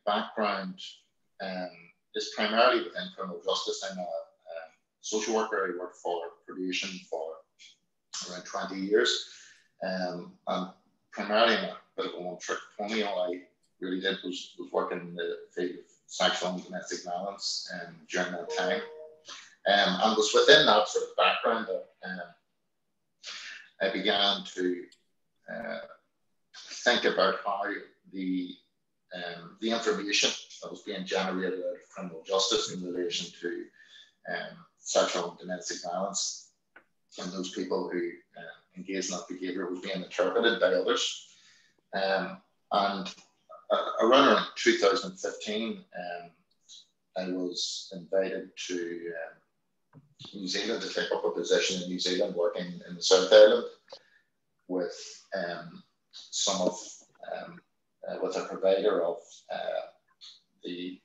background is primarily within criminal justice. I'm a social worker. I worked for probation for around 20 years. And primarily I'm a bit of a one-trick pony. All I really did was work in the field of sexual and domestic violence during that time. And was within that sort of background that I began to think about how the information that was being generated out of criminal justice in relation to sexual and domestic violence and those people who engage in that behaviour was being interpreted by others. And around 2015, I was invited to New Zealand to take up a position in New Zealand working in the South Island with some of with a provider of the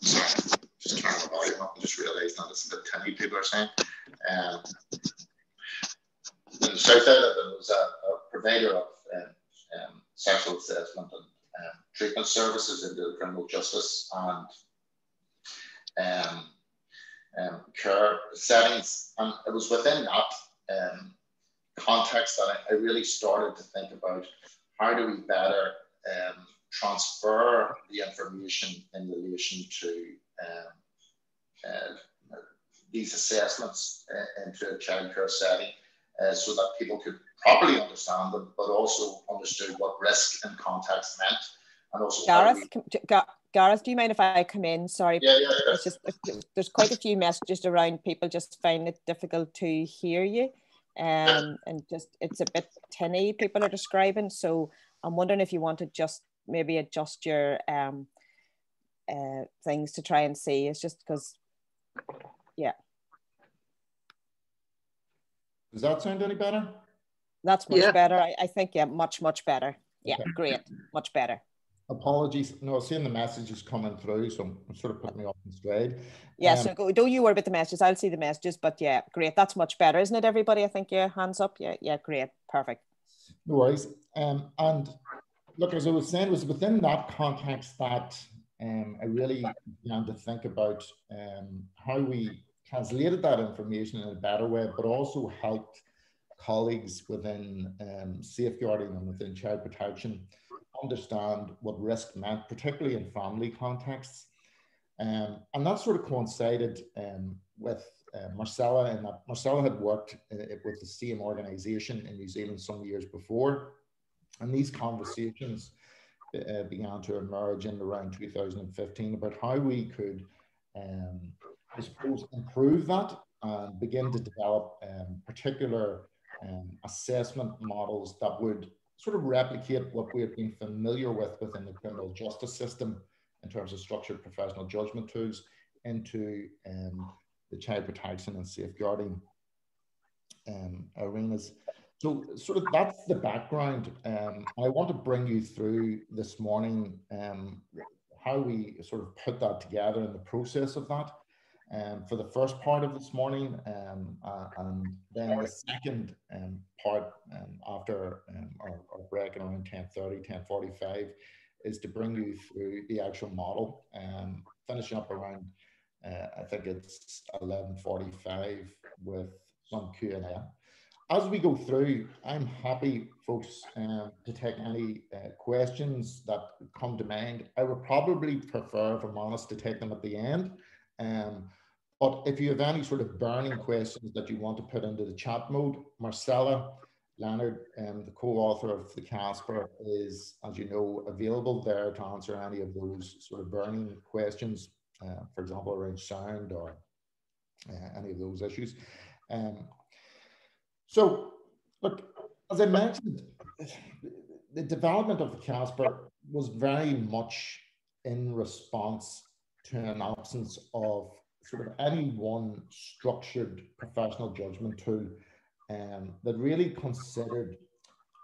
just turn the volume up and just realised that it's a bit tinny, people are saying. In the South Island, there was a provider of sexual assessment and treatment services into the criminal justice and care settings. And it was within that context that I really started to think about how do we better transfer the information in relation to these assessments into a childcare setting so that people could properly understand them, but also understood what risk and context meant. And also Gareth, do you mind if I come in? Sorry. Yeah. It's just, there's quite a few messages around people just find it difficult to hear you. And just it's a bit tinny, people are describing. So I'm wondering if you want to just maybe adjust your things to try and see. It's just because, yeah. Does that sound any better? That's much better. I think, yeah, much better. Yeah, okay. Great, much better. Apologies. No, seeing the messages coming through, so I'm sort of putting me off in stride. Yeah, so don't you worry about the messages. I'll see the messages, but yeah, great. That's much better, isn't it, everybody? I think, yeah, hands up. Yeah, great. Perfect. No worries. And look, as I was saying, it was within that context that I really began to think about how we translated that information in a better way, but also helped colleagues within safeguarding and within child protection understand what risk meant, particularly in family contexts. And that sort of coincided with Marcella, and that Marcella had worked with the same organisation in New Zealand some years before. And these conversations began to emerge in around 2015 about how we could, I suppose, improve that and begin to develop particular assessment models that would sort of replicate what we have been familiar with within the criminal justice system in terms of structured professional judgment tools into the child protection and safeguarding arenas. So sort of that's the background. I want to bring you through this morning how we sort of put that together in the process of that. For the first part of this morning, and then the second part after our break at around 10:30, 10:45 is to bring you through the actual model, finishing up around, I think it's 11:45 with some Q&A. As we go through, I'm happy, folks, to take any questions that come to mind. I would probably prefer, if I'm honest, to take them at the end. But if you have any sort of burning questions that you want to put into the chat mode, Marcella Leonard, the co-author of the Casper, is, as you know, available there to answer any of those sort of burning questions, for example, around sound or any of those issues. So, look, as I mentioned, the development of the Casper was very much in response to an absence of sort of any one structured professional judgment tool that really considered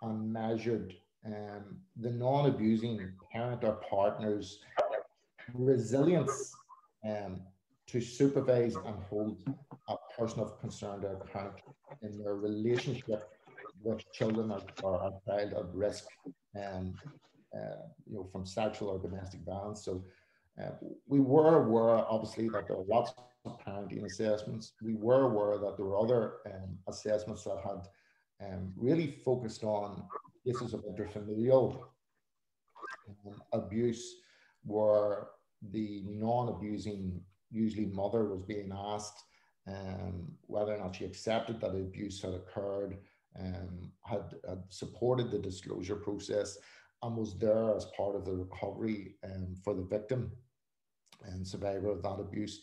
and measured the non-abusing parent or partner's resilience to supervise and hold a person of concern to account in their relationship with children or a child at risk you know, from sexual or domestic violence. So we were aware, obviously, that there were lots of parenting assessments. We were aware that there were other assessments that had really focused on cases of interfamilial abuse, where the non-abusing, usually mother, was being asked whether or not she accepted that abuse had occurred, had supported the disclosure process, and was there as part of the recovery for the victim and survivor of that abuse.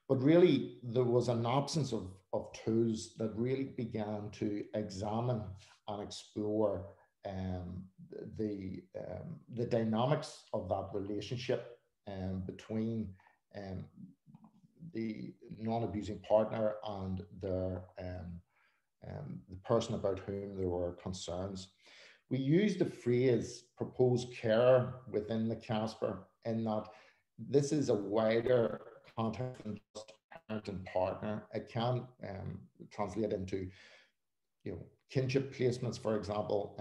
But really, there was an absence of tools that really began to examine and explore the dynamics of that relationship between the non-abusing partner and the person about whom there were concerns. We used the phrase proposed care within the CASPER, in that this is a wider context than just parent and partner. It can translate into, you know, kinship placements, for example,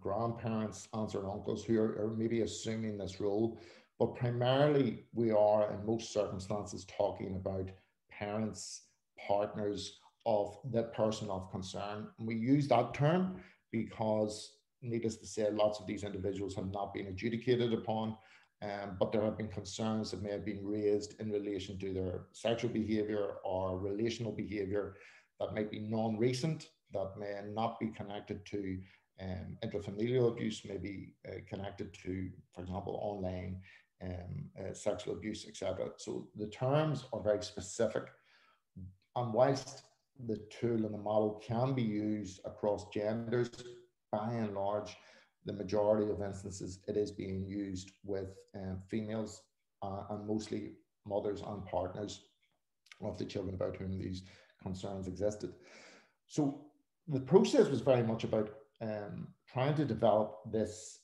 grandparents, aunts or uncles who are maybe assuming this role. But primarily, we are in most circumstances talking about parents, partners of the person of concern. And we use that term because, needless to say, lots of these individuals have not been adjudicated upon, but there have been concerns that may have been raised in relation to their sexual behavior or relational behavior that might be non-recent, that may not be connected to intrafamilial abuse, may be connected to, for example, online sexual abuse, etc. So the terms are very specific. And whilst the tool and the model can be used across genders, by and large, the majority of instances, it is being used with females and mostly mothers and partners of the children about whom these concerns existed. So the process was very much about trying to develop this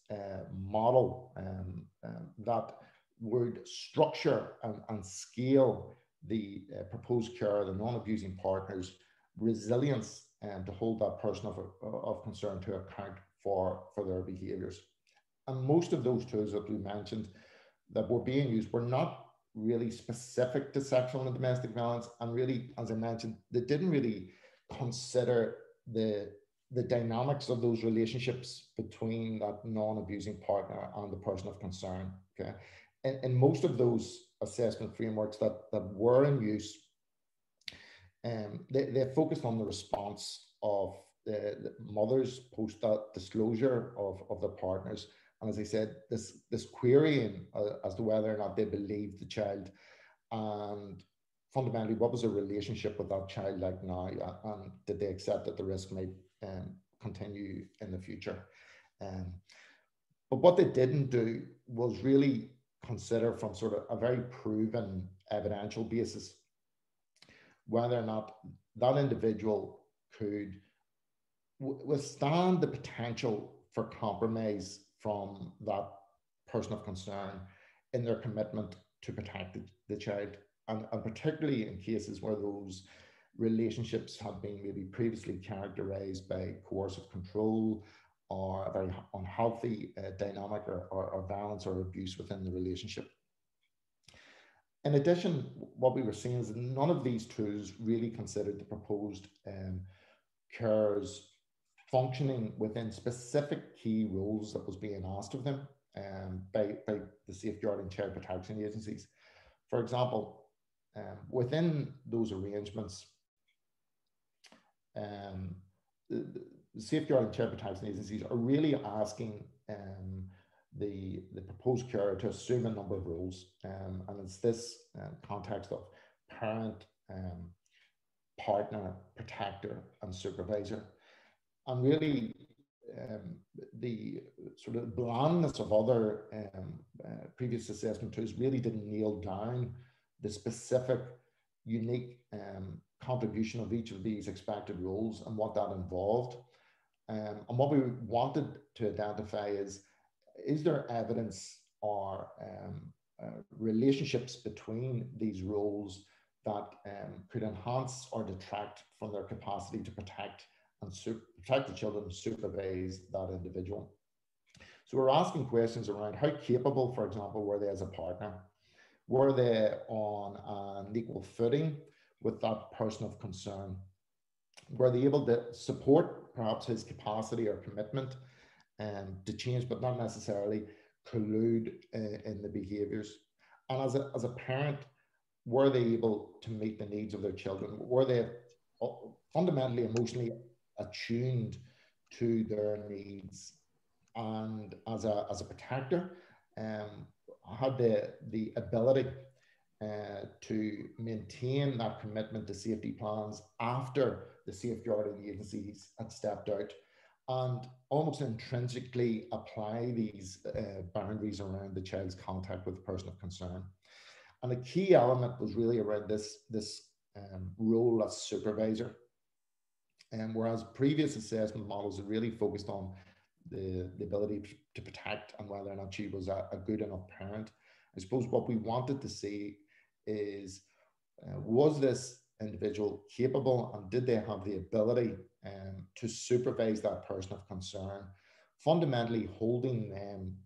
model that would structure and scale the proposed care, the non-abusing partner's resilience to hold that person of concern to account for their behaviors. And most of those tools that we mentioned that were being used were not really specific to sexual and domestic violence. And really, as I mentioned, they didn't really consider the dynamics of those relationships between that non-abusing partner and the person of concern. Okay, and most of those assessment frameworks that were in use, they focused on the response of the mothers post that disclosure of their partners. And as I said, this querying as to whether or not they believed the child, and fundamentally, what was their relationship with that child like now, and did they accept that the risk might continue in the future. But what they didn't do was really consider from sort of a very proven evidential basis whether or not that individual could withstand the potential for compromise from that person of concern in their commitment to protect the child, and particularly in cases where those relationships have been maybe previously characterized by coercive control or a very unhealthy dynamic or violence or abuse within the relationship. In addition, what we were seeing is that none of these tools really considered the proposed carers functioning within specific key roles that was being asked of them by the safeguarding child protection agencies. For example, within those arrangements, the safeguarding child protection agencies are really asking the proposed carer to assume a number of roles, and it's this context of parent, partner, protector, and supervisor. And really, the sort of blandness of other previous assessment tools really didn't nail down the specific, unique contribution of each of these expected roles and what that involved. And what we wanted to identify is there evidence or relationships between these roles that could enhance or detract from their capacity to protect and protect the children, supervise that individual. So we're asking questions around how capable, for example, were they as a partner? Were they on an equal footing with that person of concern? Were they able to support perhaps his capacity or commitment to change, but not necessarily collude in the behaviours? And as a parent, were they able to meet the needs of their children? Were they fundamentally emotionally attuned to their needs? And as a protector, had the ability to maintain that commitment to safety plans after the safeguarding agencies had stepped out, and almost intrinsically apply these boundaries around the child's contact with the person of concern. And a key element was really around this role as supervisor. And whereas previous assessment models had really focused on the ability to protect and whether or not she was a good enough parent, I suppose what we wanted to see is, was this individual capable, and did they have the ability to supervise that person of concern, fundamentally holding them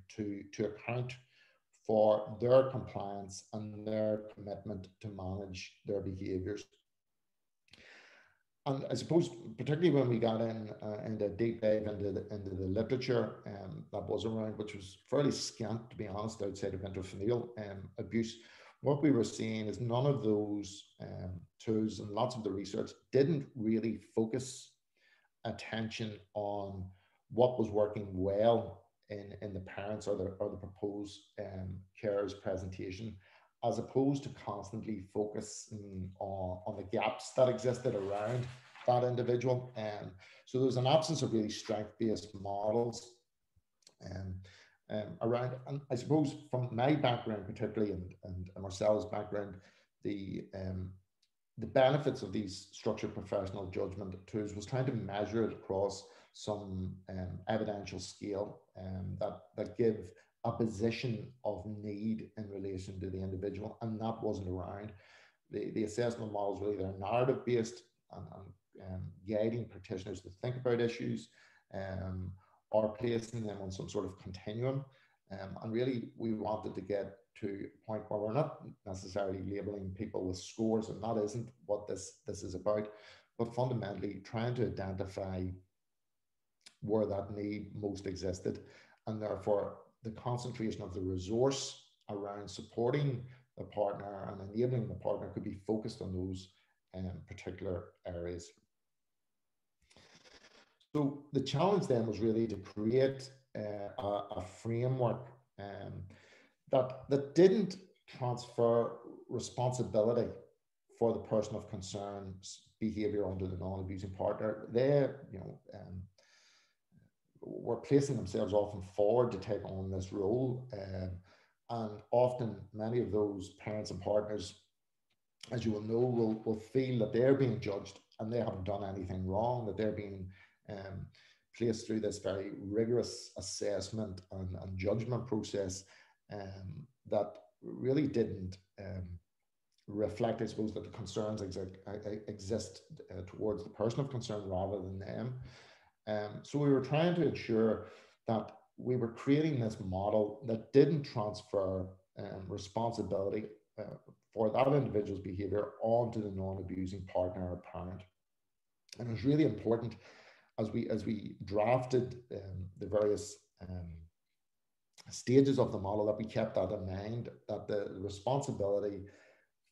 to account for their compliance and their commitment to manage their behaviours. And I suppose, particularly when we got into a deep dive into the literature that was around, which was fairly scant, to be honest, outside of intrafamilial abuse, what we were seeing is none of those tools and lots of the research didn't really focus attention on what was working well in the parents or the proposed carer's presentation, as opposed to constantly focusing on the gaps that existed around that individual. So there was an absence of really strength-based models around. And I suppose from my background, particularly, and Marcella's background, the benefits of these structured professional judgment tools was trying to measure it across some evidential scale that give a position of need in relation to the individual, and that wasn't around. The assessment models really, they're narrative based and guiding practitioners to think about issues or placing them on some sort of continuum. And really, we wanted to get to a point where we're not necessarily labeling people with scores, and that isn't what this is about, but fundamentally trying to identify where that need most existed, and therefore the concentration of the resource around supporting the partner and enabling the partner could be focused on those particular areas. So the challenge then was really to create a framework that didn't transfer responsibility for the person of concern's behaviour onto the non-abusing partner. They, were placing themselves often forward to take on this role, and often many of those parents and partners, as you will know, will feel that they're being judged and they haven't done anything wrong, that they're being placed through this very rigorous assessment and judgment process that really didn't reflect, I suppose, that the concerns exist towards the person of concern rather than them. So we were trying to ensure that we were creating this model that didn't transfer responsibility for that individual's behaviour onto the non-abusing partner or parent. And it was really important as we drafted the various stages of the model that we kept that in mind, that the responsibility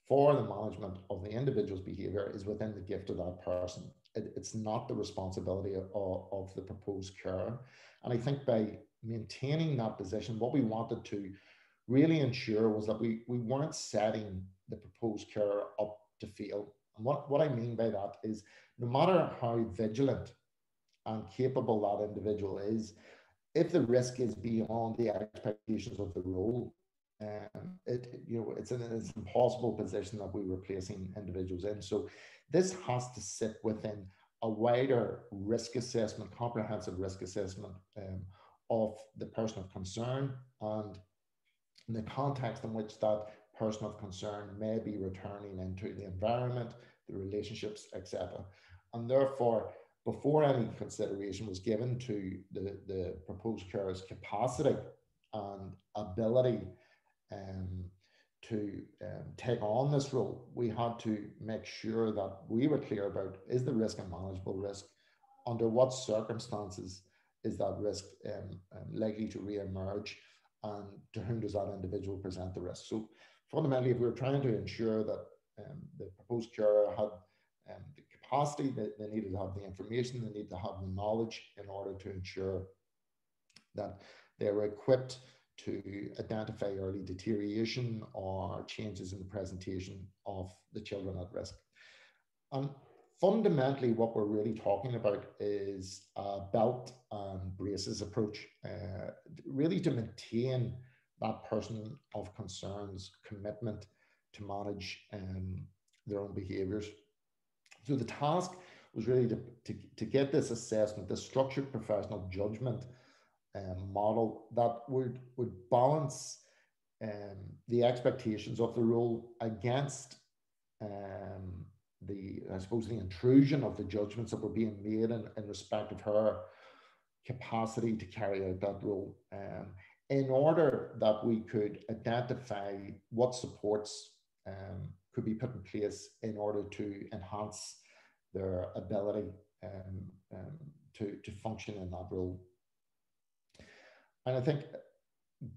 for the management of the individual's behaviour is within the gift of that person. It's not the responsibility of the proposed carer. And I think by maintaining that position, what we wanted to really ensure was that we weren't setting the proposed carer up to fail. And what I mean by that is, no matter how vigilant and capable that individual is, if the risk is beyond the expectations of the role, it's an impossible position that we were placing individuals in. So this has to sit within a wider risk assessment, comprehensive risk assessment of the person of concern and in the context in which that person of concern may be returning into the environment, the relationships, etc. And therefore, before any consideration was given to the proposed carer's capacity and ability to take on this role, we had to make sure that we were clear about, is the risk a manageable risk? Under what circumstances is that risk likely to re-emerge? And to whom does that individual present the risk? So fundamentally, if we were trying to ensure that the proposed carer had the capacity, they needed to have the information, they need to have the knowledge in order to ensure that they were equipped to identify early deterioration or changes in the presentation of the children at risk. And fundamentally, what we're really talking about is a belt and braces approach, really to maintain that person of concern's commitment to manage their own behaviours. So the task was really to get this assessment, this structured professional judgment model that would balance the expectations of the role against I suppose the intrusion of the judgments that were being made in respect of her capacity to carry out that role, in order that we could identify what supports could be put in place in order to enhance their ability to function in that role. And I think,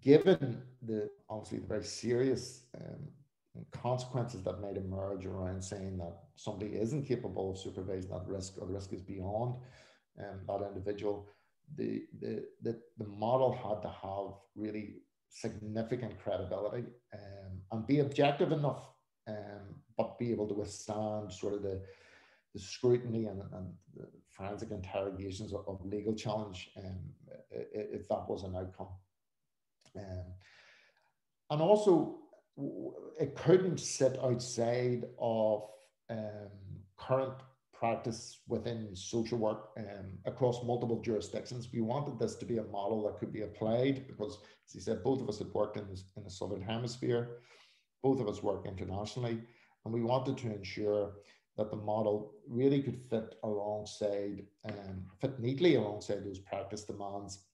given obviously the very serious consequences that might emerge around saying that somebody isn't capable of supervising that risk, or the risk is beyond that individual, the model had to have really significant credibility and be objective enough, but be able to withstand sort of the scrutiny and the forensic interrogations of legal challenge, if that was an outcome. And also, it couldn't sit outside of current practice within social work across multiple jurisdictions. We wanted this to be a model that could be applied because, as he said, both of us had worked in the Southern Hemisphere, both of us work internationally, and we wanted to ensure that the model really could fit neatly alongside those practice demands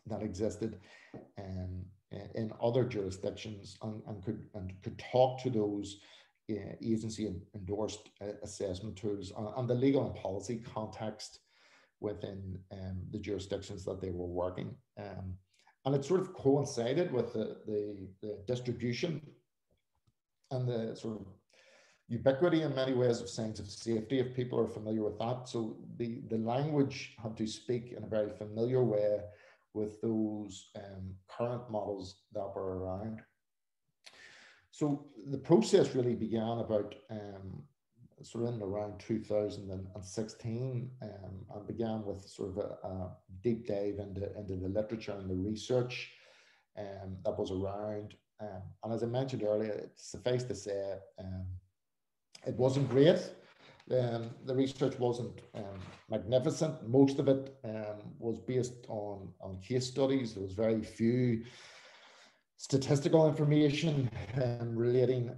that existed in other jurisdictions, and could talk to those agency endorsed assessment tools and the legal and policy context within the jurisdictions that they were working. And it sort of coincided with the distribution and the sort of ubiquity in many ways of signs of safety, if people are familiar with that. So the language had to speak in a very familiar way with those current models that were around. So the process really began about sort of in around 2016, and began with sort of a deep dive into the literature and the research that was around. And as I mentioned earlier, it's suffice to say, it wasn't great. The research wasn't magnificent. Most of it was based on case studies. There was very few statistical information relating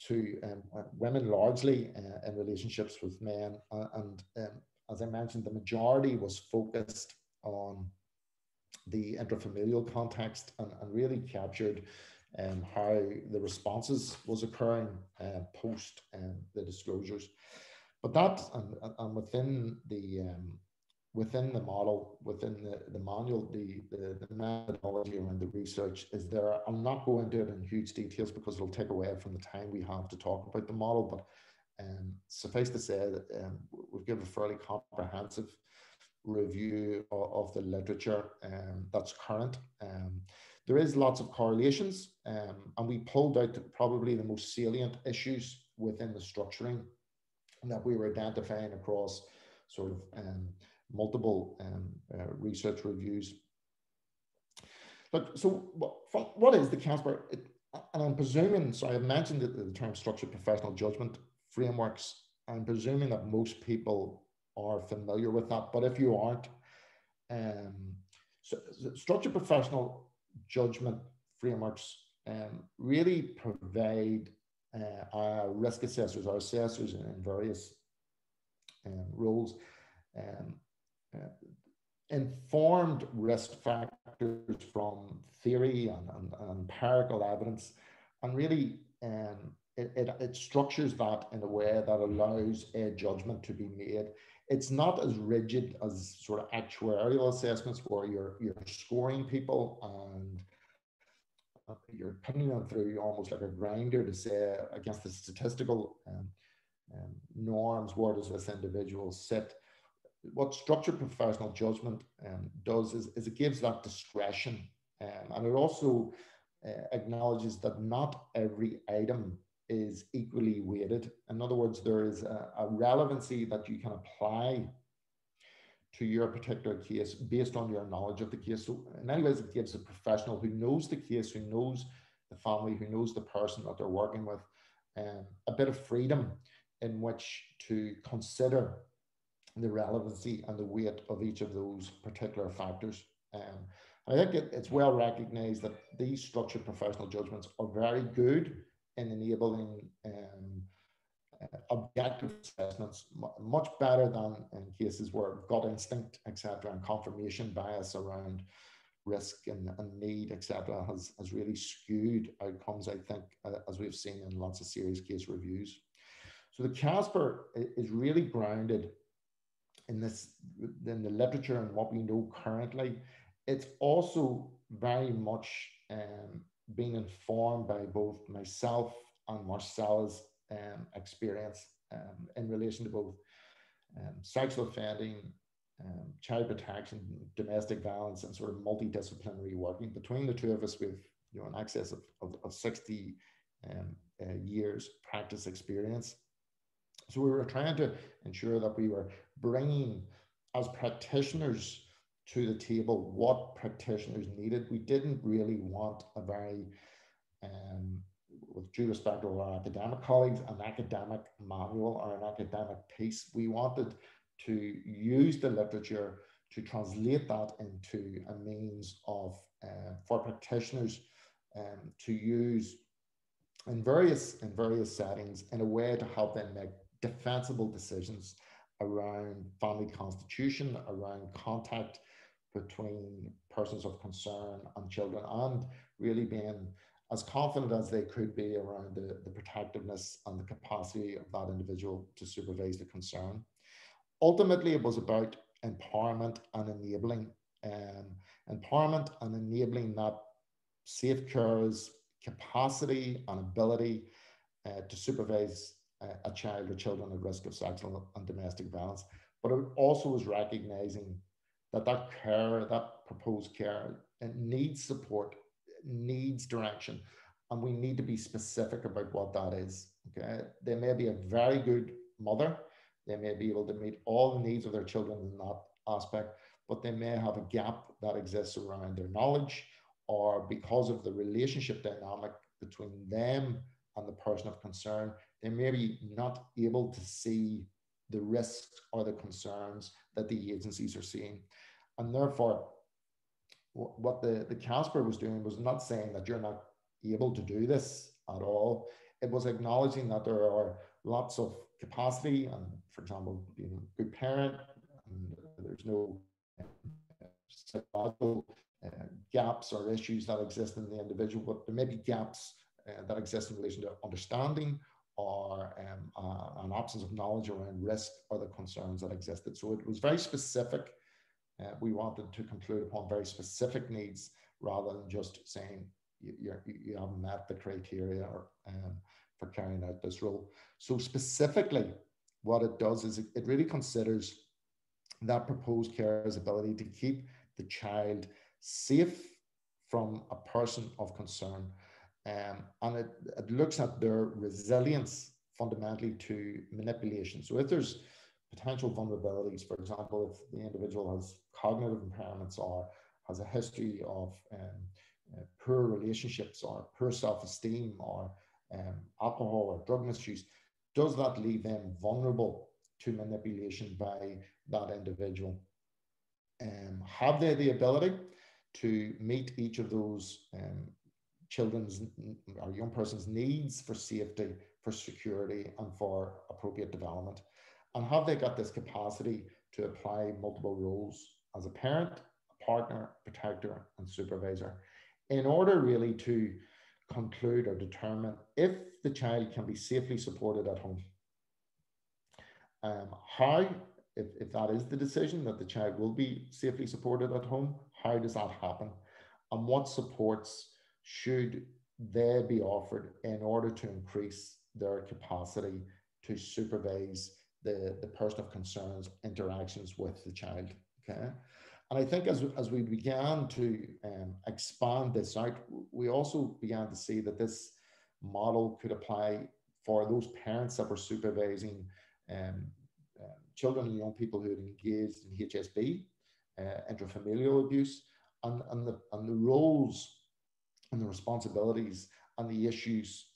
to women, largely in relationships with men. And as I mentioned, the majority was focused on the intrafamilial context and really captured how the responses was occurring post the disclosures. But that, and within the model, within the manual, the methodology around the research is there. I'll not go into it in huge details because it'll take away from the time we have to talk about the model, but suffice to say that we've given a fairly comprehensive review of the literature that's current. There is lots of correlations, and we pulled out probably the most salient issues within the structuring that we were identifying across sort of multiple research reviews. Look, so what is the Casper? And I'm presuming, so I have mentioned the term structured professional judgment frameworks. I'm presuming that most people are familiar with that, but if you aren't, so structured professional judgment frameworks really provide our risk assessors, our assessors in various roles, um, informed risk factors from theory and empirical evidence, and really it structures that in a way that allows a judgment to be made. It's not as rigid as sort of actuarial assessments where you're scoring people and you're putting them through almost like a grinder to say against the statistical norms, where does this individual sit. What structured professional judgment does is it gives that discretion, and it also acknowledges that not every item is equally weighted. In other words, there is a relevancy that you can apply to your particular case based on your knowledge of the case. So in many ways, it gives a professional who knows the case, who knows the family, who knows the person that they're working with, a bit of freedom in which to consider the relevancy and the weight of each of those particular factors. I think it's well recognized that these structured professional judgments are very good in enabling objective assessments, much better than in cases where gut instinct, etc., and confirmation bias around risk and need, etc., has really skewed outcomes, I think, as we've seen in lots of serious case reviews. So the CASPER is really grounded in the literature and what we know currently. It's also very much being informed by both myself and Marcella's experience in relation to both sexual offending, child protection, domestic violence, and sort of multidisciplinary working. Between the two of us, we've in excess of 60 years practice experience. So we were trying to ensure that we were bringing, as practitioners, to the table what practitioners needed. We didn't really want a very, with due respect to our academic colleagues, an academic manual or an academic piece. We wanted to use the literature to translate that into a means of, for practitioners to use in various settings in a way to help them make defensible decisions around family constitution, around contact between persons of concern and children, and really being as confident as they could be around the protectiveness and the capacity of that individual to supervise the concern. Ultimately, it was about empowerment and enabling. Empowerment and enabling that safe care's capacity and ability to supervise a child or children at risk of sexual and domestic violence. But it also was recognizing that care, that proposed care, it needs support, it needs direction, and we need to be specific about what that is. Okay, they may be a very good mother, they may be able to meet all the needs of their children in that aspect, but they may have a gap that exists around their knowledge, or because of the relationship dynamic between them and the person of concern, they may be not able to see the risks or the concerns that the agencies are seeing. And therefore, what the CASPER was doing was not saying that you're not able to do this at all. It was acknowledging that there are lots of capacity and, for example, being a good parent, and there's no psychological gaps or issues that exist in the individual, but there may be gaps that exist in relation to understanding or an absence of knowledge around risk or the concerns that existed. So it was very specific. We wanted to conclude upon very specific needs rather than just saying you haven't met the criteria or, for carrying out this role. So specifically, what it does is it really considers that proposed care's ability to keep the child safe from a person of concern. And it looks at their resilience fundamentally to manipulation. So if there's potential vulnerabilities, for example, if the individual has cognitive impairments or has a history of poor relationships or poor self-esteem or alcohol or drug misuse, does that leave them vulnerable to manipulation by that individual? Have they the ability to meet each of those children's or young person's needs for safety, for security, and for appropriate development? And have they got this capacity to apply multiple roles as a parent, a partner, protector, and supervisor in order really to conclude or determine if the child can be safely supported at home. How, if that is the decision that the child will be safely supported at home, how does that happen? And what supports should they be offered in order to increase their capacity to supervise the person of concern's interactions with the child? Okay. And I think as we began to expand this out, we also began to see that this model could apply for those parents that were supervising children and young people who had engaged in HSB, intrafamilial abuse, and the roles and the responsibilities and the issues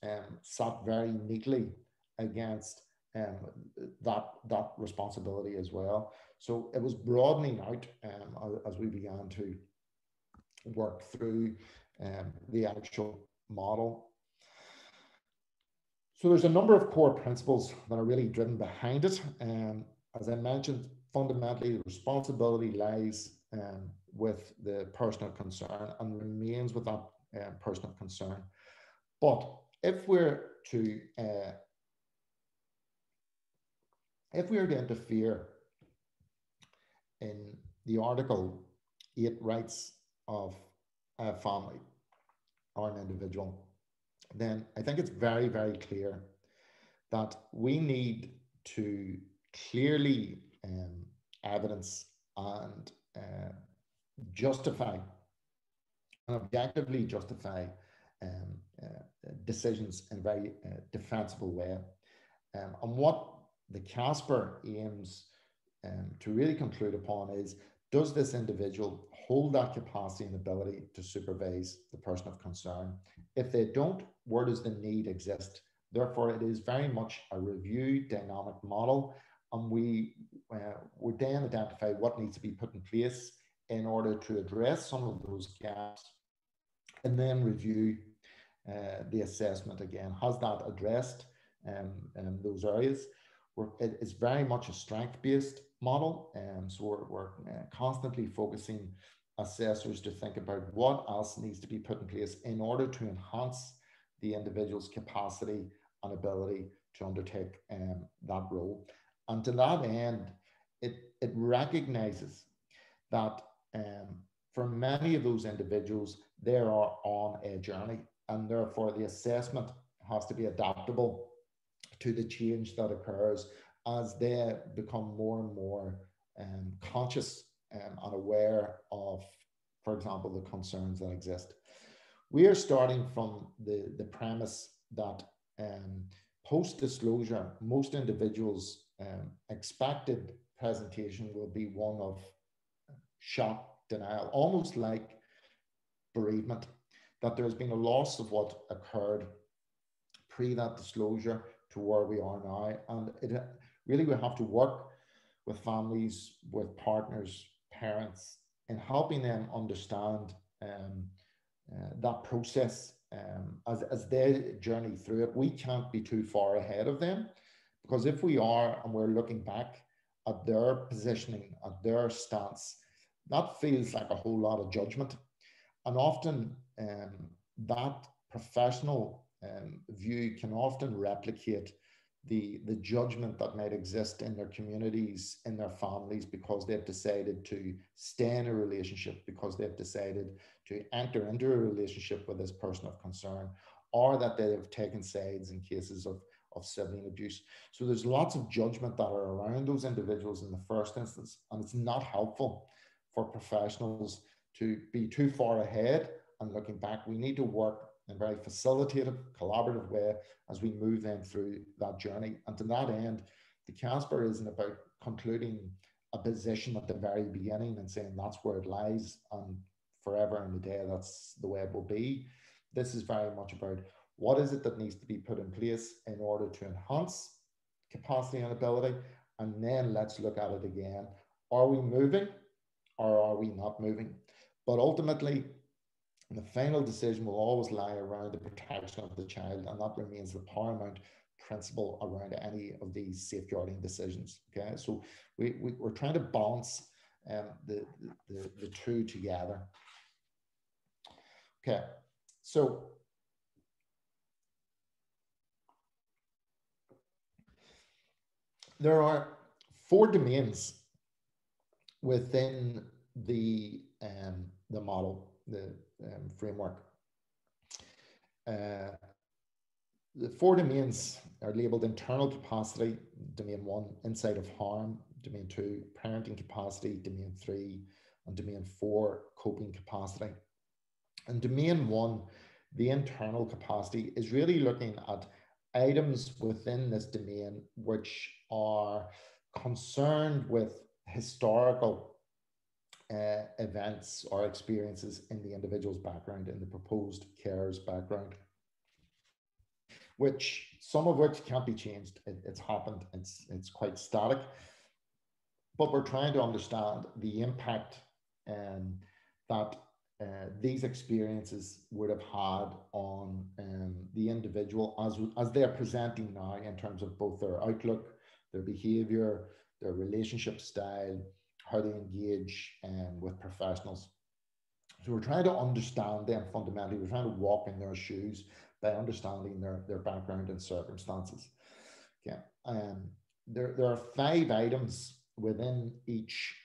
sat very neatly against that responsibility as well. So it was broadening out as we began to work through the actual model. So there's a number of core principles that are really driven behind it. As I mentioned, fundamentally, the responsibility lies with the person of concern and remains with that person of concern. But if we're to interfere in the Article 8 rights of a family or an individual, then I think it's very, very clear that we need to clearly evidence and justify and objectively justify decisions in a very defensible way. And what the CASPER aims to really conclude upon is, does this individual hold that capacity and ability to supervise the person of concern? If they don't, where does the need exist? Therefore, it is very much a review dynamic model, and we would then identify what needs to be put in place in order to address some of those gaps, and then review the assessment again. Has that addressed those areas? It is very much a strength-based model, so we're constantly focusing assessors to think about what else needs to be put in place in order to enhance the individual's capacity and ability to undertake that role. And to that end, it recognizes that for many of those individuals, they are on a journey, and therefore the assessment has to be adaptable to the change that occurs as they become more and more conscious and aware of, for example, the concerns that exist. We are starting from the premise that post-disclosure, most individuals' expected presentation will be one of shock, denial, almost like bereavement, that there's been a loss of what occurred pre that disclosure to where we are now. And it really, we have to work with families, with partners, parents, in helping them understand that process as they journey through it. We can't be too far ahead of them, because if we are and we're looking back at their positioning, at their stance, that feels like a whole lot of judgment. And often that professional view can often replicate the judgment that might exist in their communities, in their families, because they've decided to stay in a relationship, because they've decided to enter into a relationship with this person of concern, or that they have taken sides in cases of sibling abuse. So there's lots of judgment that are around those individuals in the first instance, and it's not helpful for professionals to be too far ahead and looking back. We need to work in a very facilitative, collaborative way as we move them through that journey. And to that end, the CASPER isn't about concluding a position at the very beginning and saying that's where it lies and forever and a day that's the way it will be. This is very much about what is it that needs to be put in place in order to enhance capacity and ability, and then let's look at it again. Are we moving or are we not moving? But ultimately, the final decision will always lie around the protection of the child, and that remains the paramount principle around any of these safeguarding decisions. Okay, so we're trying to balance the two together. Okay, so there are 4 domains within the model, the framework. The 4 domains are labeled internal capacity, domain 1, insight of harm, domain 2, parenting capacity, domain 3, and domain 4, coping capacity. And domain 1, the internal capacity, is really looking at items within this domain which are concerned with historical events or experiences in the individual's background, in the proposed carer's background, which some of which can't be changed. It's happened, it's quite static, but we're trying to understand the impact that these experiences would have had on the individual as they're presenting now, in terms of both their outlook, their behavior, their relationship style, how they engage with professionals. So we're trying to understand them fundamentally. We're trying to walk in their shoes by understanding their background and circumstances. Okay. There are 5 items within each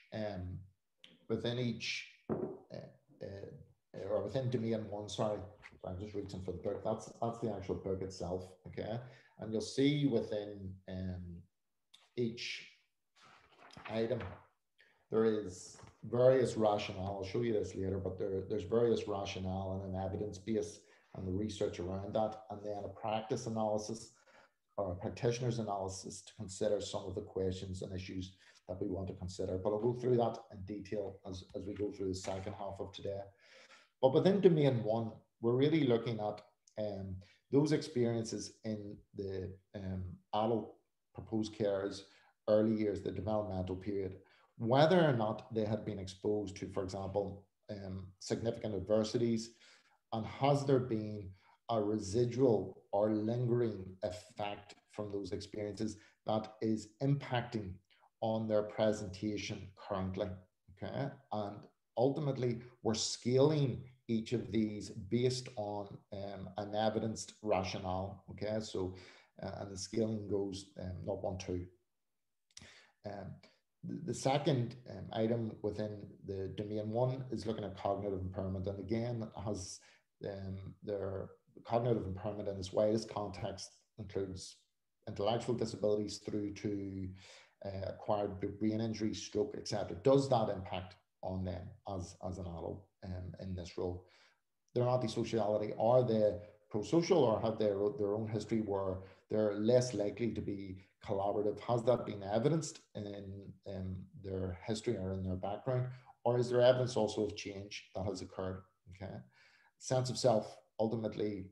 or within domain 1, sorry, I'm just reaching for the book. That's the actual book itself. Okay. And you'll see within each item there is various rationale. I'll show you this later, but there's various rationale and an evidence base and the research around that, and then a practice analysis or a practitioner's analysis to consider some of the questions and issues that we want to consider. But I'll go through that in detail as we go through the second half of today. But within domain 1, we're really looking at those experiences in the adult proposed carer's early years, the developmental period, whether or not they had been exposed to, for example, significant adversities, and has there been a residual or lingering effect from those experiences that is impacting on their presentation currently. Okay, and ultimately we're scaling each of these based on an evidenced rationale. Okay, so and the scaling goes 0, 1, 2. The second item within the domain 1 is looking at cognitive impairment, and again has their cognitive impairment in its widest context includes intellectual disabilities through to acquired brain injury, stroke, etc. Does that impact on them as an adult in this role? Their antisociality, are they prosocial, or have their own history where they're less likely to be collaborative? Has that been evidenced in their history or in their background, or is there evidence also of change that has occurred? Okay, sense of self, ultimately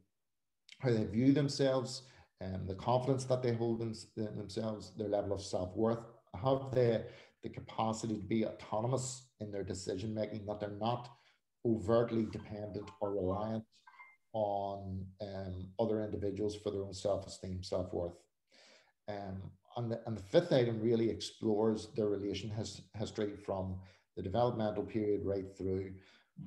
how they view themselves and the confidence that they hold in themselves, their level of self-worth. Have they the capacity to be autonomous in their decision making, that they're not overtly dependent or reliant on other individuals for their own self-esteem, self-worth. And the fifth item really explores their relation history from the developmental period right through.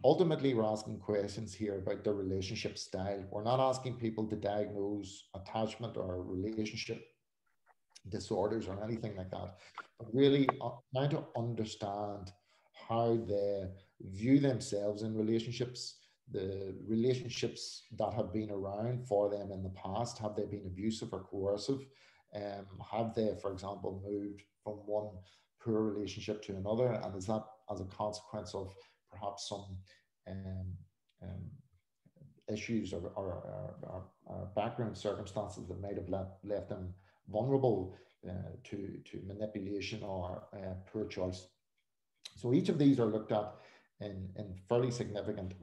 Ultimately, we're asking questions here about their relationship style. We're not asking people to diagnose attachment or relationship disorders or anything like that, but really trying to understand how they view themselves in relationships, the relationships that have been around for them in the past. Have they been abusive or coercive? Have they, for example, moved from one poor relationship to another? And is that as a consequence of perhaps some issues or background circumstances that might have left them vulnerable to manipulation or poor choice? So each of these are looked at in fairly significant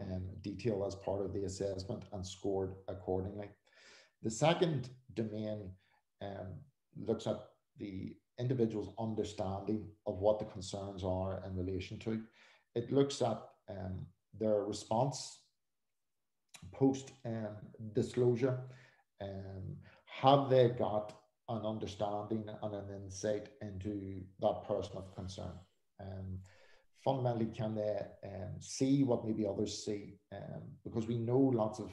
detail as part of the assessment and scored accordingly. The second domain looks at the individual's understanding of what the concerns are in relation to. It looks at their response post disclosure. have they got an understanding and an insight into that person of concern? Fundamentally, can they see what maybe others see? Because we know lots of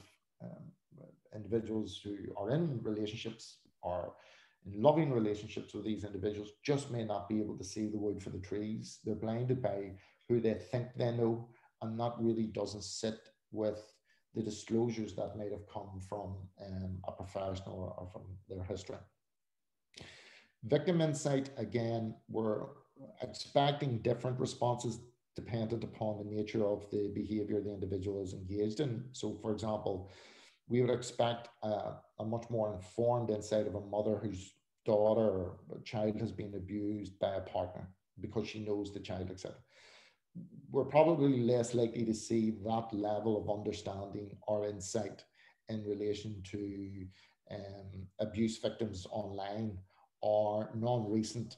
individuals who are in relationships or in loving relationships with these individuals just may not be able to see the wood for the trees. They're blinded by who they think they know, and that really doesn't sit with the disclosures that might have come from a professional or from their history. Victim insight, again, we're expecting different responses dependent upon the nature of the behavior the individual is engaged in. So, for example, we would expect a much more informed insight of a mother whose daughter or child has been abused by a partner because she knows the child, etc. We're probably less likely to see that level of understanding or insight in relation to abuse victims online or non-recent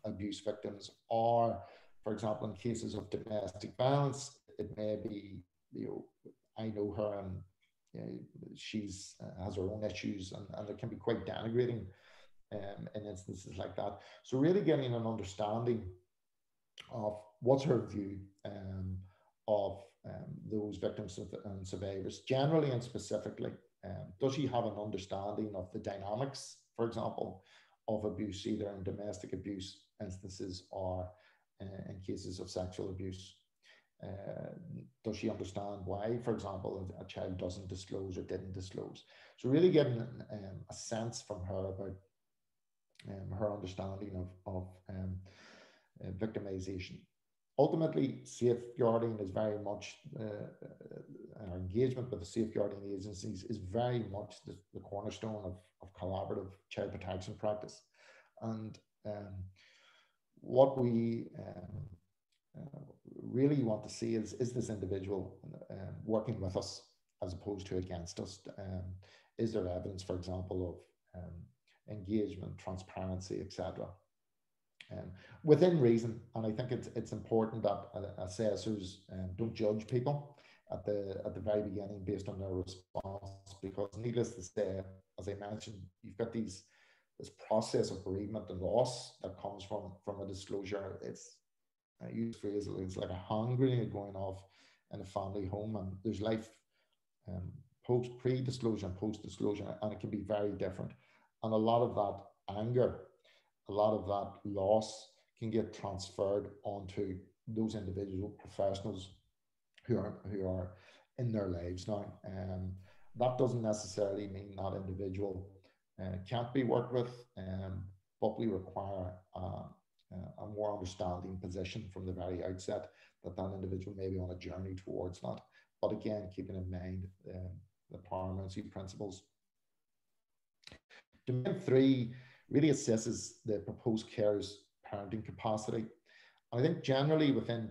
abuse victims, or, for example, in cases of domestic violence, it may be, I know her and she's has her own issues, and it can be quite denigrating in instances like that. So really getting an understanding of what's her view of those victims and survivors generally and specifically. Does she have an understanding of the dynamics, for example, of abuse, either in domestic abuse instances or in cases of sexual abuse? Does she understand why, for example, a child doesn't disclose or didn't disclose? So really getting a sense from her about her understanding of victimization. Ultimately, safeguarding is very much, our engagement with the safeguarding agencies is very much the cornerstone of collaborative child protection practice. And what we really want to see is this individual working with us as opposed to against us. Is there evidence, for example, of engagement, transparency, etc.? Within reason, and I think it's important that assessors don't judge people at the very beginning based on their response, because needless to say, as I mentioned, you've got this process of bereavement and loss that comes from a disclosure. It's, I use the phrase, it's like a hand grenade going off in a family home, and there's life pre-disclosure and post-disclosure, and it can be very different. And a lot of that anger, a lot of that loss can get transferred onto those individual professionals who are in their lives now. That doesn't necessarily mean that individual can't be worked with, but we require a more understanding position from the very outset that individual may be on a journey towards that. But again, keeping in mind the paramountcy principles. Domain 3 really assesses the proposed carer's parenting capacity. I think generally within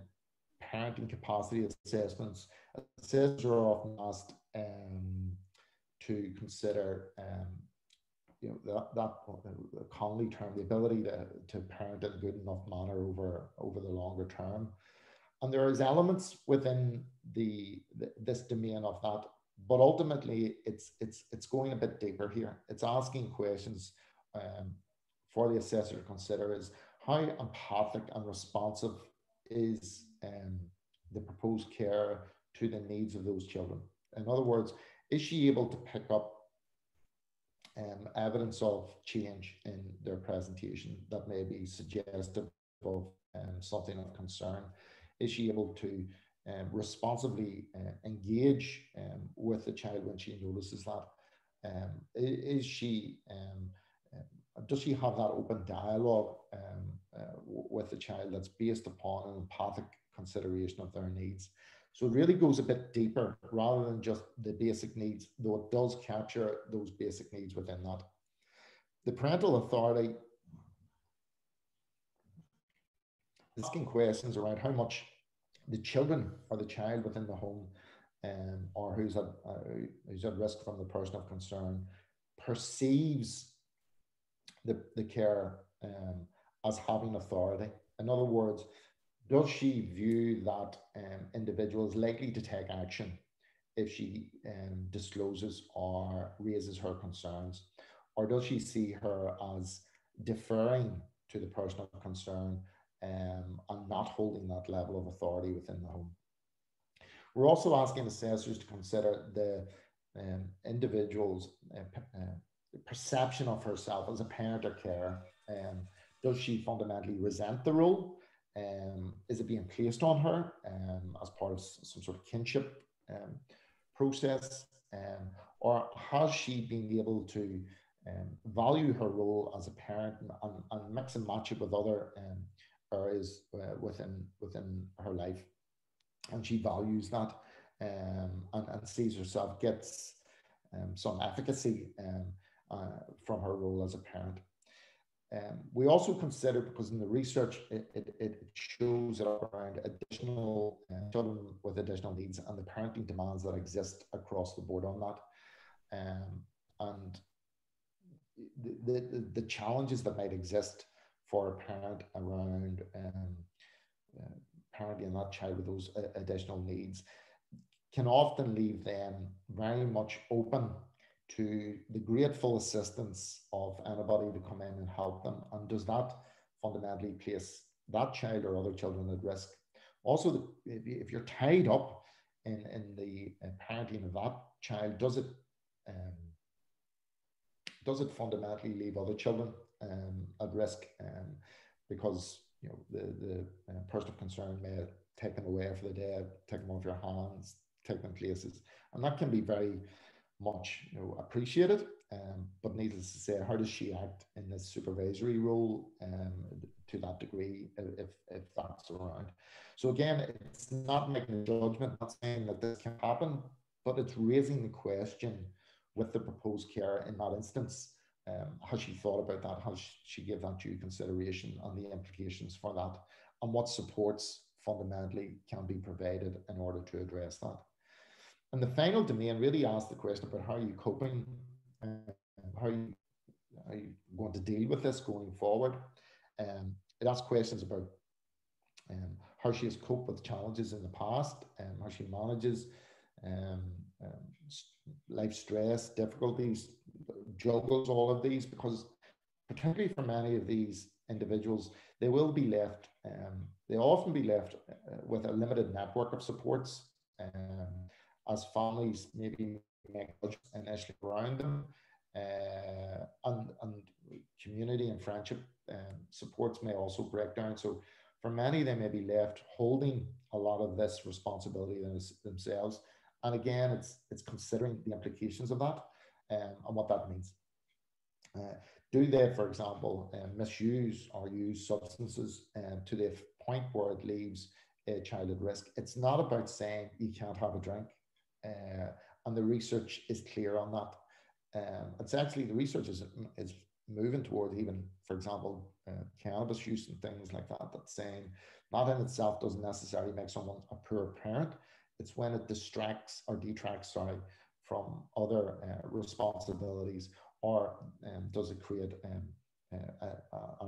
parenting capacity assessments, assessors are often asked to consider that commonly termed the ability to parent in a good enough manner over the longer term. And there is elements within this domain of that, but ultimately it's going a bit deeper here. It's asking questions for the assessor to consider is how empathic and responsive is the proposed care to the needs of those children. In other words, is she able to pick up evidence of change in their presentation that may be suggestive of something of concern? Is she able to responsibly engage with the child when she notices that? Is she does she have that open dialogue with the child that's based upon an empathic consideration of their needs? So it really goes a bit deeper rather than just the basic needs, though it does capture those basic needs within that. The parental authority is asking questions around how much the children or the child within the home or who's at risk from the person of concern perceives the care as having authority. In other words, does she view that individual is likely to take action if she discloses or raises her concerns? Or does she see her as deferring to the person of concern and not holding that level of authority within the home? We're also asking assessors to consider the individual's perception of herself as a parent or carer. Does she fundamentally resent the role? Is it being placed on her as part of some sort of kinship process? Or has she been able to value her role as a parent and mix and match it with other areas within her life? And she values that and sees herself gets some efficacy from her role as a parent. We also consider, because in the research it shows that around additional children with additional needs and the parenting demands that exist across the board on that, and the challenges that might exist for a parent around parenting that child with those additional needs can often leave them very much open to the grateful assistance of anybody to come in and help them. And does that fundamentally place that child or other children at risk? Also, if you're tied up in the parenting of that child, does it fundamentally leave other children at risk? Because the person of concern may take them away for the day, take them off your hands, take them places, and that can be very much appreciated. But needless to say, how does she act in this supervisory role to that degree if that's around? So again, it's not making a judgment, not saying that this can happen, but it's raising the question with the proposed care in that instance. Has she thought about that? Has she give that due consideration and the implications for that? And what supports fundamentally can be provided in order to address that? And the final domain really asks the question about how are you coping, how are you going to deal with this going forward? It asks questions about how she has coped with challenges in the past, how she manages life stress, difficulties, juggles all of these, because particularly for many of these individuals, they will be left, they often be left with a limited network of supports as families maybe make initially around them, and community and friendship supports may also break down. So for many, they may be left holding a lot of this responsibility themselves. And again, it's considering the implications of that and what that means. Do they, for example, misuse or use substances to the point where it leaves a child at risk? It's not about saying you can't have a drink, and the research is clear on that. It's actually, the research is moving towards even, for example, cannabis use and things like that. That's saying that in itself doesn't necessarily make someone a poor parent. It's when it distracts or detracts, from other responsibilities, or does it create an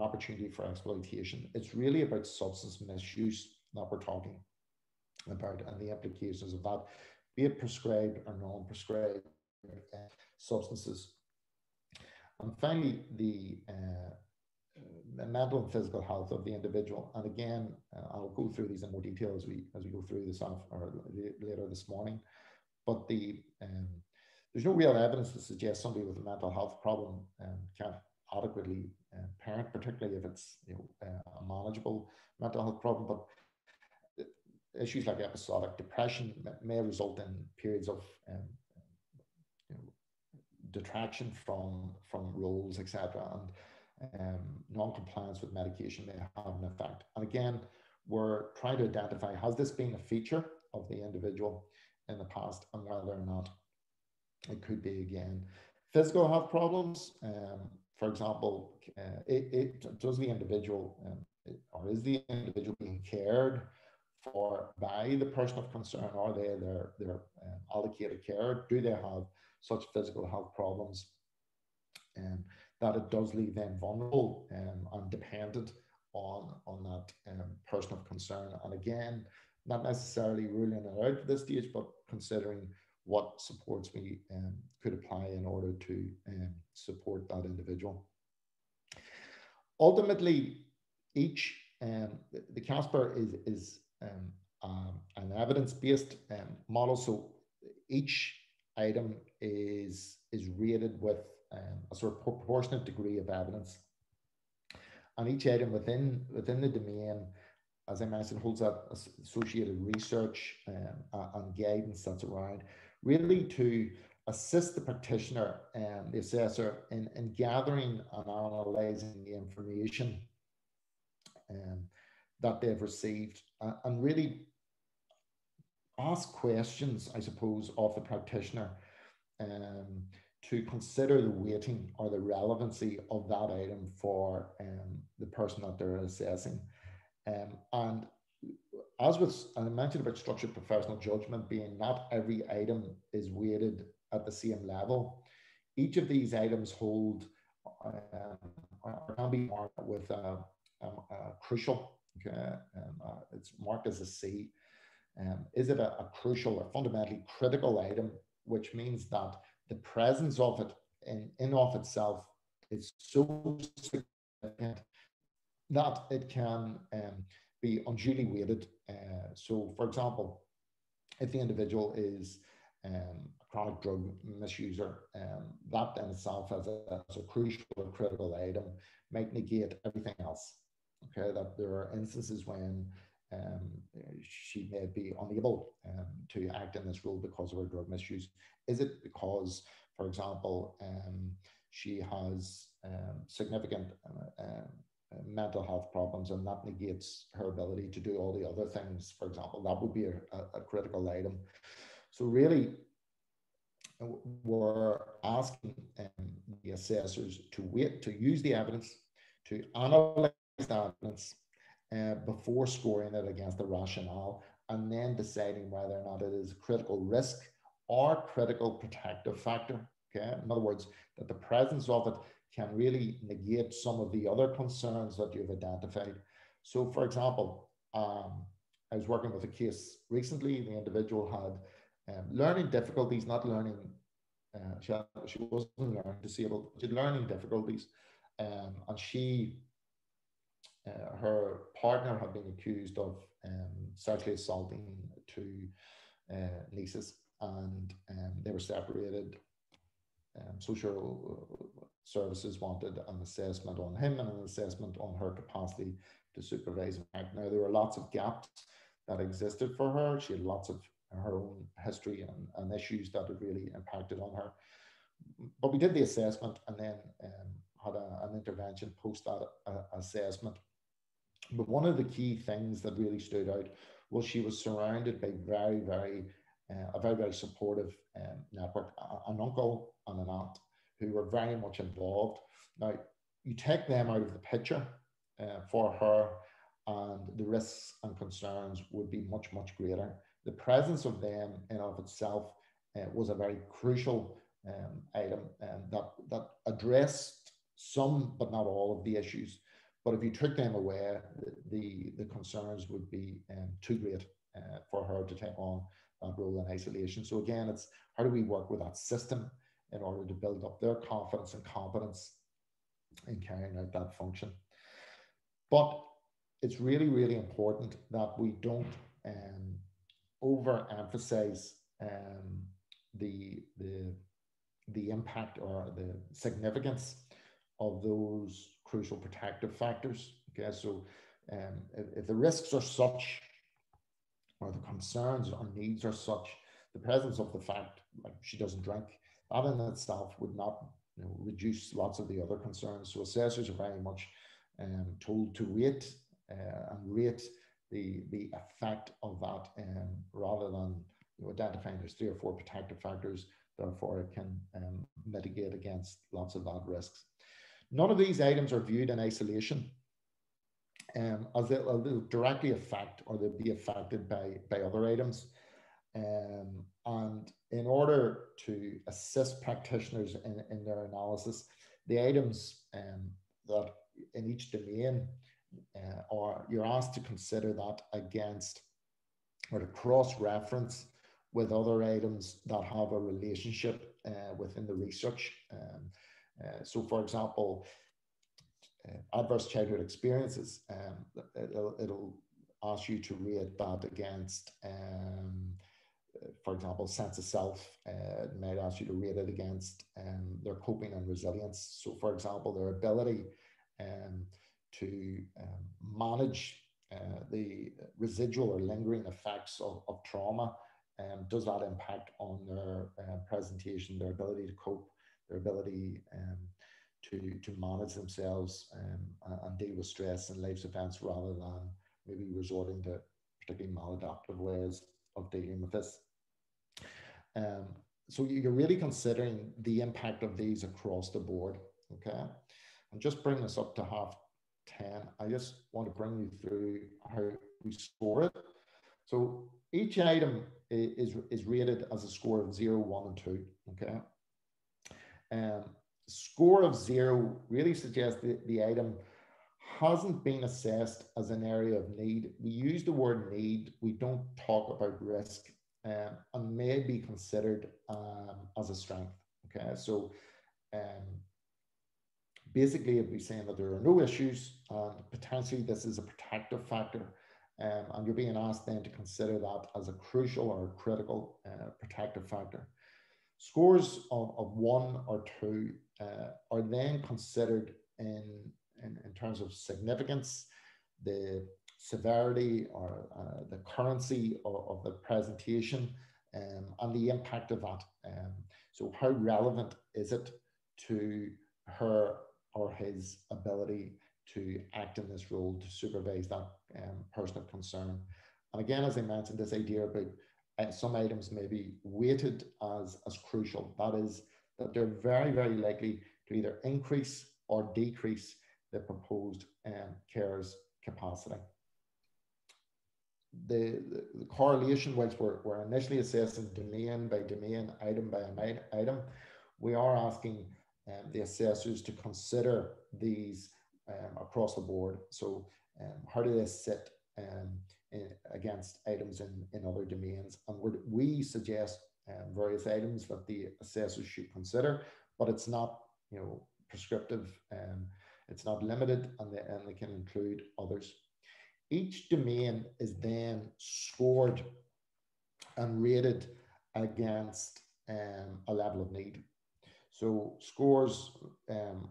opportunity for exploitation? It's really about substance misuse that we're talking about, and the implications of that, be it prescribed or non-prescribed substances. And finally, the mental and physical health of the individual. And again, I'll go through these in more detail as we go through this later this morning. But there's no real evidence to suggest somebody with a mental health problem can't adequately parent, particularly if it's a manageable mental health problem. But issues like episodic depression may result in periods of detraction from roles, etc., and non-compliance with medication may have an effect. And again, we're trying to identify, has this been a feature of the individual in the past, and whether or not it could be again. Physical health problems, for example, does the individual or is the individual being cared for by the person of concern? Are they their allocated care? Do they have such physical health problems that it does leave them vulnerable and dependent on that person of concern? And again, not necessarily ruling it out at this stage, but considering what supports we could apply in order to support that individual. Ultimately, each the CASPER is an evidence-based model. So each item is rated with a sort of proportionate degree of evidence, and each item within the domain, as I mentioned, holds that associated research and guidance that's around, really to assist the practitioner and the assessor in gathering and analysing the information that they've received, and really ask questions, I suppose, of the practitioner to consider the weighting or the relevancy of that item for the person that they're assessing. And as with, and I mentioned about structured professional judgment being not every item is weighted at the same level. Each of these items hold or can be marked with a crucial. Okay, it's marked as a C. Is it a crucial or fundamentally critical item, which means that the presence of it in of itself is so significant that it can be unduly weighted. So, for example, if the individual is a chronic drug misuser, that in itself as a crucial or critical item might negate everything else. Okay, that there are instances when she may be unable to act in this role because of her drug misuse. Is it because, for example, she has significant mental health problems, and that negates her ability to do all the other things? For example, that would be a critical item. So really, we're asking the assessors to use the evidence, to analyze the evidence before scoring it against the rationale, and then deciding whether or not it is a critical risk or critical protective factor. Okay, in other words, that the presence of it can really negate some of the other concerns that you've identified. So, for example, I was working with a case recently. The individual had learning difficulties, not learning. She wasn't learning disabled. She had learning difficulties, and her partner had been accused of sexually assaulting two nieces, and they were separated. Social services wanted an assessment on him and an assessment on her capacity to supervise and act. Now, there were lots of gaps that existed for her. She had lots of her own history and issues that had really impacted on her. But we did the assessment and then had an intervention post that assessment. But one of the key things that really stood out was she was surrounded by a very supportive network, an uncle and an aunt who were very much involved. Now, you take them out of the picture for her, and the risks and concerns would be much greater. The presence of them in of itself was a very crucial item that addressed some but not all of the issues. But if you took them away, the concerns would be too great for her to take on that role in isolation. So again, it's how do we work with that system in order to build up their confidence and competence in carrying out that function. But it's really important that we don't overemphasize the impact or the significance of those crucial protective factors. Okay, so if the risks are such, or the concerns or needs are such, the presence of the fact, like she doesn't drink, that in itself would not reduce lots of the other concerns. So assessors are very much told to rate the effect of that, rather than identifying there's 3 or 4 protective factors, therefore it can mitigate against lots of bad risks. None of these items are viewed in isolation, as they'll directly affect or they'll be affected by other items. And in order to assist practitioners in their analysis, the items that in each domain, or you're asked to consider that against or to cross-reference with other items that have a relationship within the research. So for example, adverse childhood experiences, it'll ask you to rate that against, for example, sense of self. It might ask you to rate it against their coping and resilience. So for example, their ability to manage the residual or lingering effects of trauma. Does that impact on their presentation, their ability to cope, their ability to manage themselves and deal with stress and life's events, rather than maybe resorting to particularly maladaptive ways of dealing with this. So you're really considering the impact of these across the board, okay? And just bring this up to 10. I just want to bring you through how we score it. So each item is rated as a score of 0, 1, and 2, okay? Score of 0 really suggests that the item hasn't been assessed as an area of need. We use the word need, we don't talk about risk, and may be considered as a strength, okay? So basically it'd be saying that there are no issues, and potentially this is a protective factor, and you're being asked then to consider that as a crucial or critical protective factor. Scores of 1 or 2 are then considered in terms of significance, the severity or the currency of the presentation, and the impact of that. So how relevant is it to her or his ability to act in this role, to supervise that person of concern? And again, as I mentioned, this idea about some items may be weighted as crucial. That is, that they're very, very likely to either increase or decrease the proposed carer's capacity. The correlation, which we're initially assessing domain by domain, item by item, we are asking the assessors to consider these across the board. So how do they sit against items in other domains? And we suggest various items that the assessors should consider, but it's not, you know, prescriptive, it's not limited, and they can include others. Each domain is then scored and rated against a level of need. So scores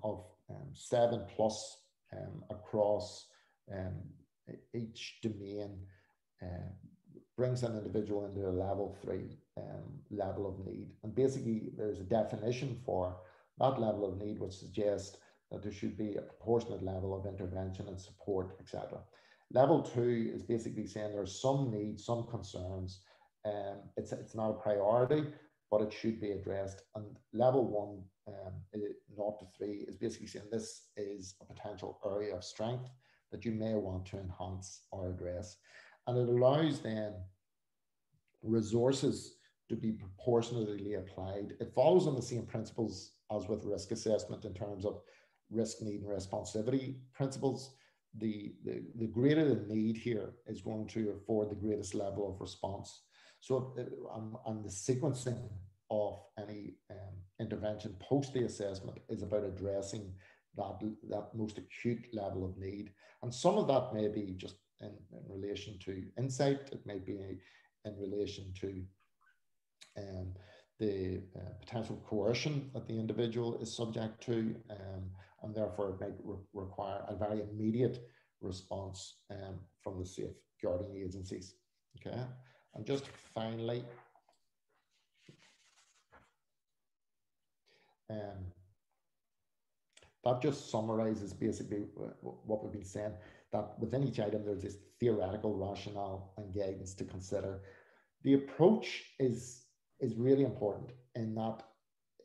of 7+ across each domain brings an individual into a level 3 level of need. And basically there's a definition for that level of need, which suggests that there should be a proportionate level of intervention and support, etc. Level 2 is basically saying there's some needs, some concerns, it's not a priority, but it should be addressed. And level 1, 0 to 3, is basically saying this is a potential area of strength that you may want to enhance or address. And it allows then resources to be proportionately applied. It follows on the same principles as with risk assessment in terms of risk, need, and responsivity principles. The greater the need here is going to afford the greatest level of response. So, and the sequencing of any intervention post the assessment is about addressing that most acute level of need. And some of that may be just in relation to insight, it may be in relation to the potential coercion that the individual is subject to, and therefore it may require a very immediate response from the safeguarding agencies. Okay, and just finally, that just summarizes basically what we've been saying, that within each item there's this theoretical rationale and guidance to consider. The approach is really important in that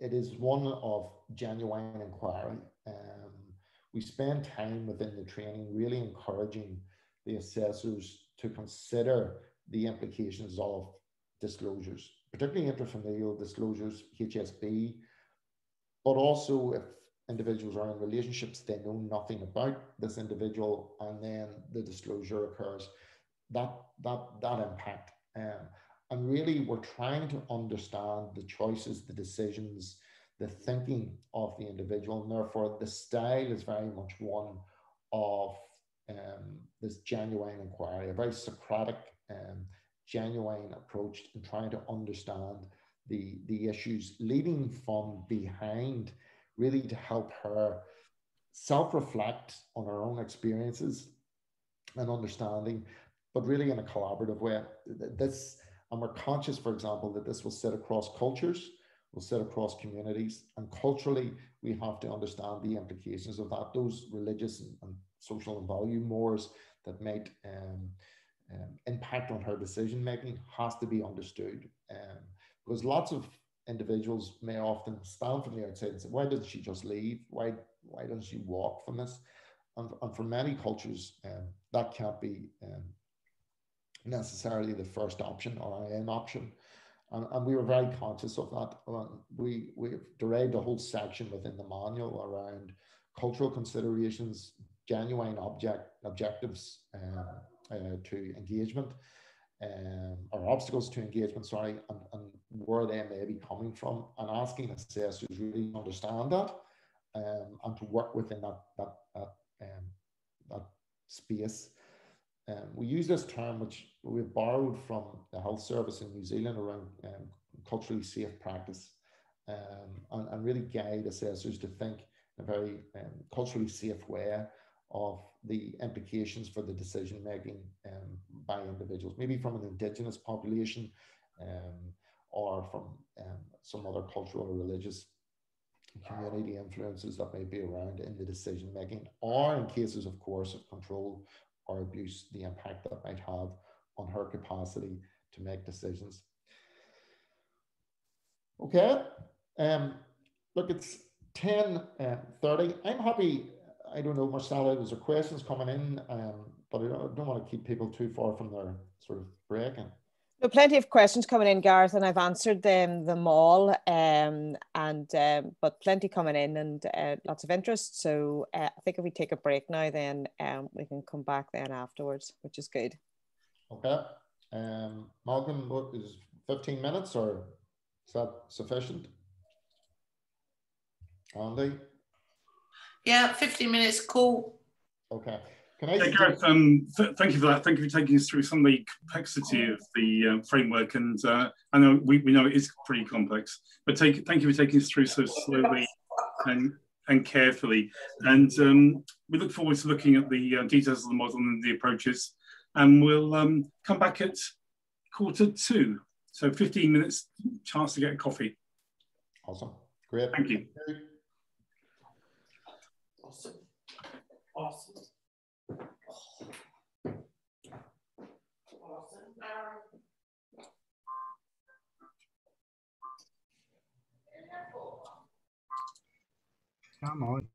it is one of genuine inquiry. We spend time within the training really encouraging the assessors to consider the implications of disclosures, particularly intrafamilial disclosures, HSB, but also if individuals are in relationships, they know nothing about this individual, and then the disclosure occurs, that impact. And really, we're trying to understand the choices, the decisions, the thinking of the individual. And therefore, the style is very much one of this genuine inquiry, a very Socratic, genuine approach in trying to understand the issues, leading from behind, really to help her self-reflect on her own experiences and understanding, but really in a collaborative way. And we're conscious, for example, that this will sit across cultures, will sit across communities, and culturally we have to understand the implications of that, those religious and social and value mores that might impact on her decision making has to be understood. Because lots of individuals may often stand from the outside and say, why doesn't she just leave? Why doesn't she walk from this? And for many cultures, that can't be necessarily the first option or an option. And we were very conscious of that. We've derived a whole section within the manual around cultural considerations, genuine objectives to engagement, or obstacles to engagement, sorry, and where they may be coming from, and asking assessors really to understand that and to work within that space. We use this term, which we've borrowed from the health service in New Zealand, around culturally safe practice, and really guide assessors to think in a very culturally safe way of the implications for the decision making by individuals, maybe from an Indigenous population or from some other cultural or religious community influences that may be around in the decision making, or in cases, of course, of control or abuse, the impact that might have on her capacity to make decisions. Okay, look, it's 10:30. I'm happy. I don't know, Marcella, there's questions coming in, but I don't want to keep people too far from their sort of break. No, plenty of questions coming in, Gareth, and I've answered them all, but plenty coming in, and lots of interest. So I think if we take a break now, then we can come back then afterwards, which is good. Okay. Malcolm, what is 15 minutes, or is that sufficient? Andy? Yeah, 15 minutes, cool. Okay. Gareth, thank you for that. Thank you for taking us through some of the complexity of the framework. And I know we know it is pretty complex, but thank you for taking us through so slowly and carefully. And we look forward to looking at the details of the model and the approaches. And we'll come back at 1:45. So 15 minutes, chance to get a coffee. Awesome. Great. Thank you. Awesome. Awesome. Come on.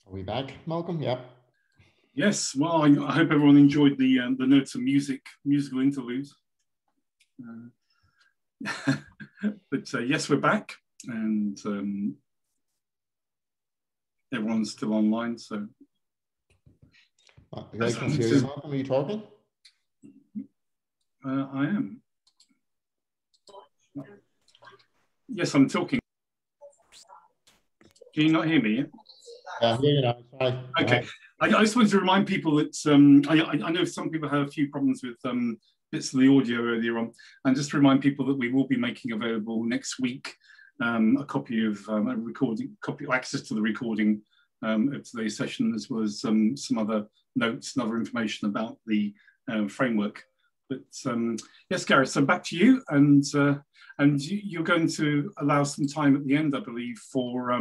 Are we back, Malcolm? Yeah. Yes. Well, I hope everyone enjoyed the notes and musical interlude. But yes, we're back, and everyone's still online. So I can hear you, Malcolm. Are you talking? I am. Yes, I'm talking. Can you not hear me? Yeah, I hear you now. Sorry. Okay. I just wanted to remind people that I know some people had a few problems with bits of the audio earlier on, and just to remind people that we will be making available next week a copy of a recording, access to the recording of today's session, as well as some other notes and other information about the framework. But yes, Gareth, so back to you, and you're going to allow some time at the end, I believe, for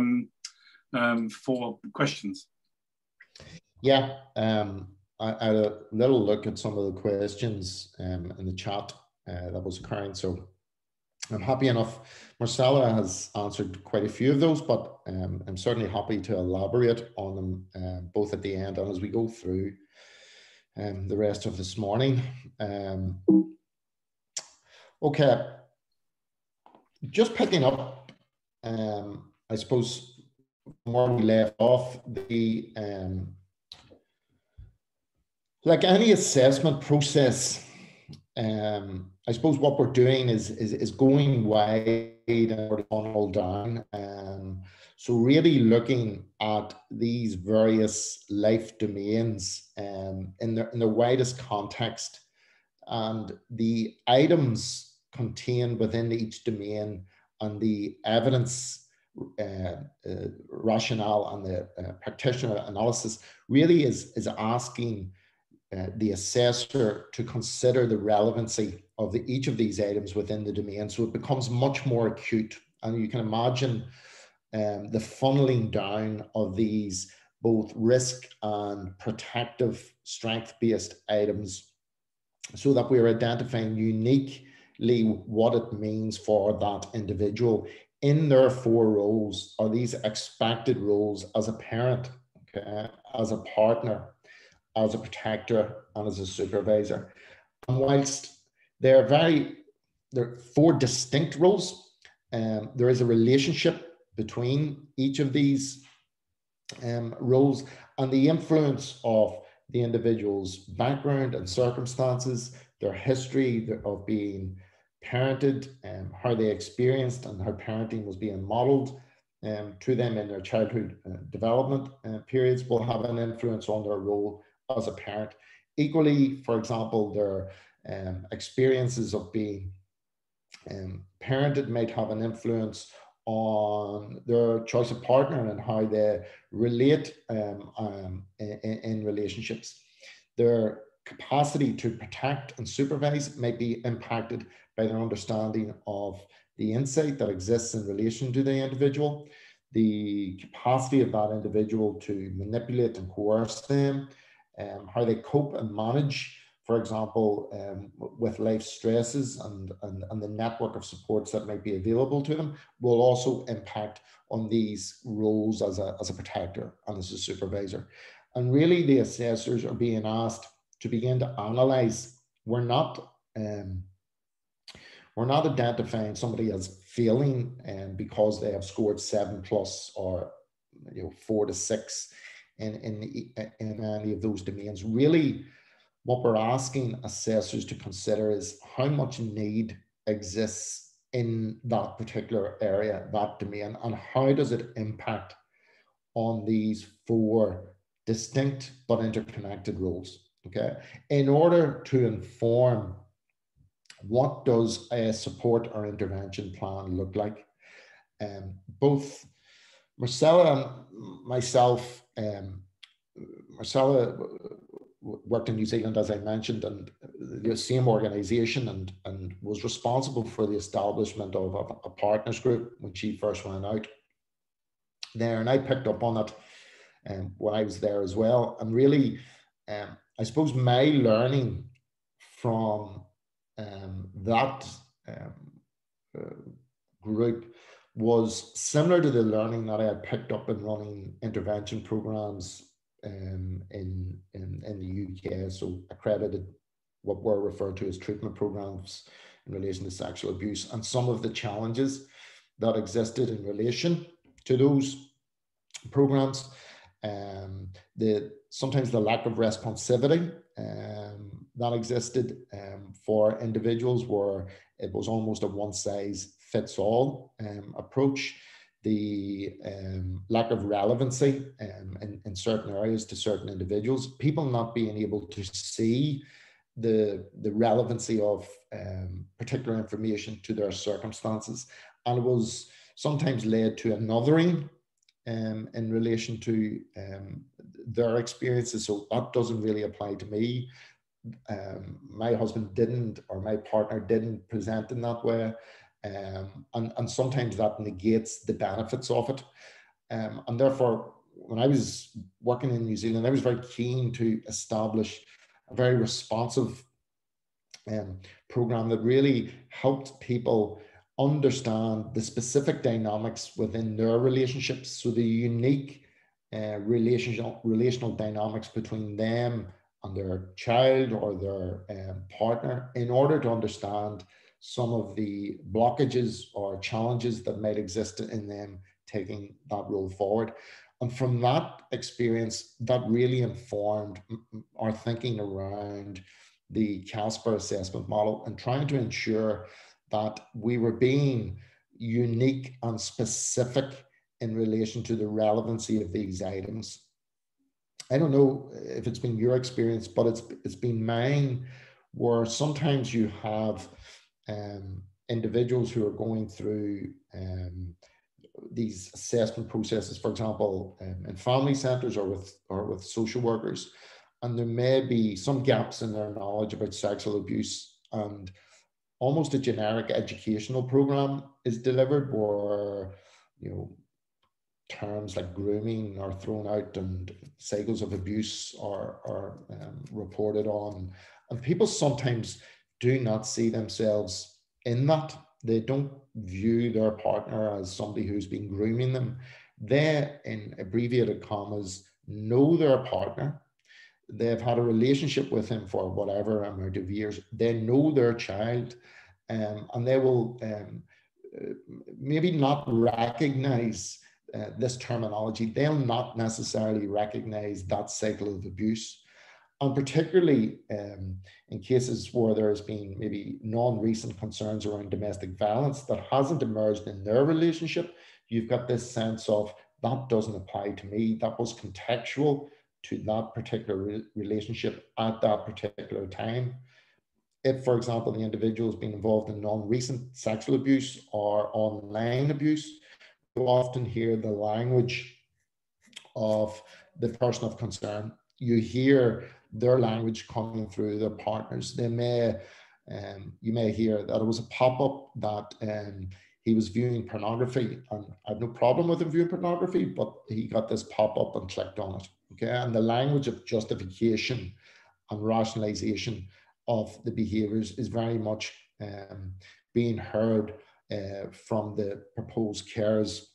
questions. Yeah, I had a little look at some of the questions in the chat that was occurring, so I'm happy enough. Marcella has answered quite a few of those, but I'm certainly happy to elaborate on them both at the end and as we go through the rest of this morning. Okay, just picking up, I suppose, where we left off, the like any assessment process, I suppose what we're doing is going wide and all down. So really looking at these various life domains in the widest context, and the items contained within each domain and the evidence rationale and the practitioner analysis really is asking the assessor to consider the relevancy of each of these items within the domain. So it becomes much more acute. And you can imagine the funneling down of these both risk and protective strength-based items, so that we're identifying uniquely what it means for that individual in their 4 roles, or these expected roles as a parent, okay, as a partner, as a protector, and as a supervisor. And whilst they're 4 distinct roles, there is a relationship between each of these roles, and the influence of the individual's background and circumstances, their history of being parented, how they experienced and how parenting was being modeled to them in their childhood development periods will have an influence on their role as a parent. Equally, for example, their experiences of being parented might have an influence on their choice of partner and how they relate in relationships. Their capacity to protect and supervise might be impacted by their understanding of the insight that exists in relation to the individual, the capacity of that individual to manipulate and coerce them, how they cope and manage, for example, with life stresses and the network of supports that might be available to them will also impact on these roles as a protector and as a supervisor. And really the assessors are being asked to begin to analyze. We're not identifying somebody as failing because they have scored 7+ or 4 to 6 in any of those domains. Really, what we're asking assessors to consider is how much need exists in that particular area, that domain, and how does it impact on these 4 distinct but interconnected roles, okay? In order to inform what does a support or intervention plan look like. Both Marcella and myself, Marcella worked in New Zealand, as I mentioned, and the same organization, and was responsible for the establishment of a partners group when she first went out there. And I picked up on it when I was there as well. And really, I suppose my learning from that group was similar to the learning that I had picked up in running intervention programs in the UK, so accredited, what were referred to as treatment programs in relation to sexual abuse, and some of the challenges that existed in relation to those programs. Sometimes the lack of responsivity that existed for individuals, where it was almost a one-size-fits-all approach. The lack of relevancy in certain areas to certain individuals, people not being able to see the relevancy of particular information to their circumstances, and it was sometimes led to an othering in relation to their experiences. So that doesn't really apply to me. My husband didn't, or my partner didn't present in that way. And sometimes that negates the benefits of it. And therefore, when I was working in New Zealand, I was very keen to establish a very responsive program that really helped people understand the specific dynamics within their relationships. So the unique relational dynamics between them and their child or their partner, in order to understand some of the blockages or challenges that might exist in them taking that role forward. And from that experience, that really informed our thinking around the Casper assessment model and trying to ensure that we were being unique and specific in relation to the relevancy of these items. I don't know if it's been your experience, but it's been mine, where sometimes you have individuals who are going through these assessment processes, for example, in family centres or with social workers, and there may be some gaps in their knowledge about sexual abuse, and almost a generic educational program is delivered where, terms like grooming are thrown out and cycles of abuse are reported on. And people sometimes do not see themselves in that. They don't view their partner as somebody who's been grooming them. They, in abbreviated commas, know their partner. They've had a relationship with him for whatever amount of years. They know their child, and they will maybe not recognize this terminology. They'll not necessarily recognize that cycle of abuse. And particularly in cases where there's been maybe non-recent concerns around domestic violence that hasn't emerged in their relationship, you've got this sense of that doesn't apply to me. That was contextual to that particular relationship at that particular time. If, for example, the individual has been involved in non-recent sexual abuse or online abuse, you often hear the language of the person of concern. You hear their language coming through their partners. They may, you may hear that it was a pop-up that he was viewing pornography, and I have no problem with him viewing pornography, but he got this pop-up and clicked on it. Okay, and the language of justification and rationalization of the behaviors is very much being heard from the proposed carers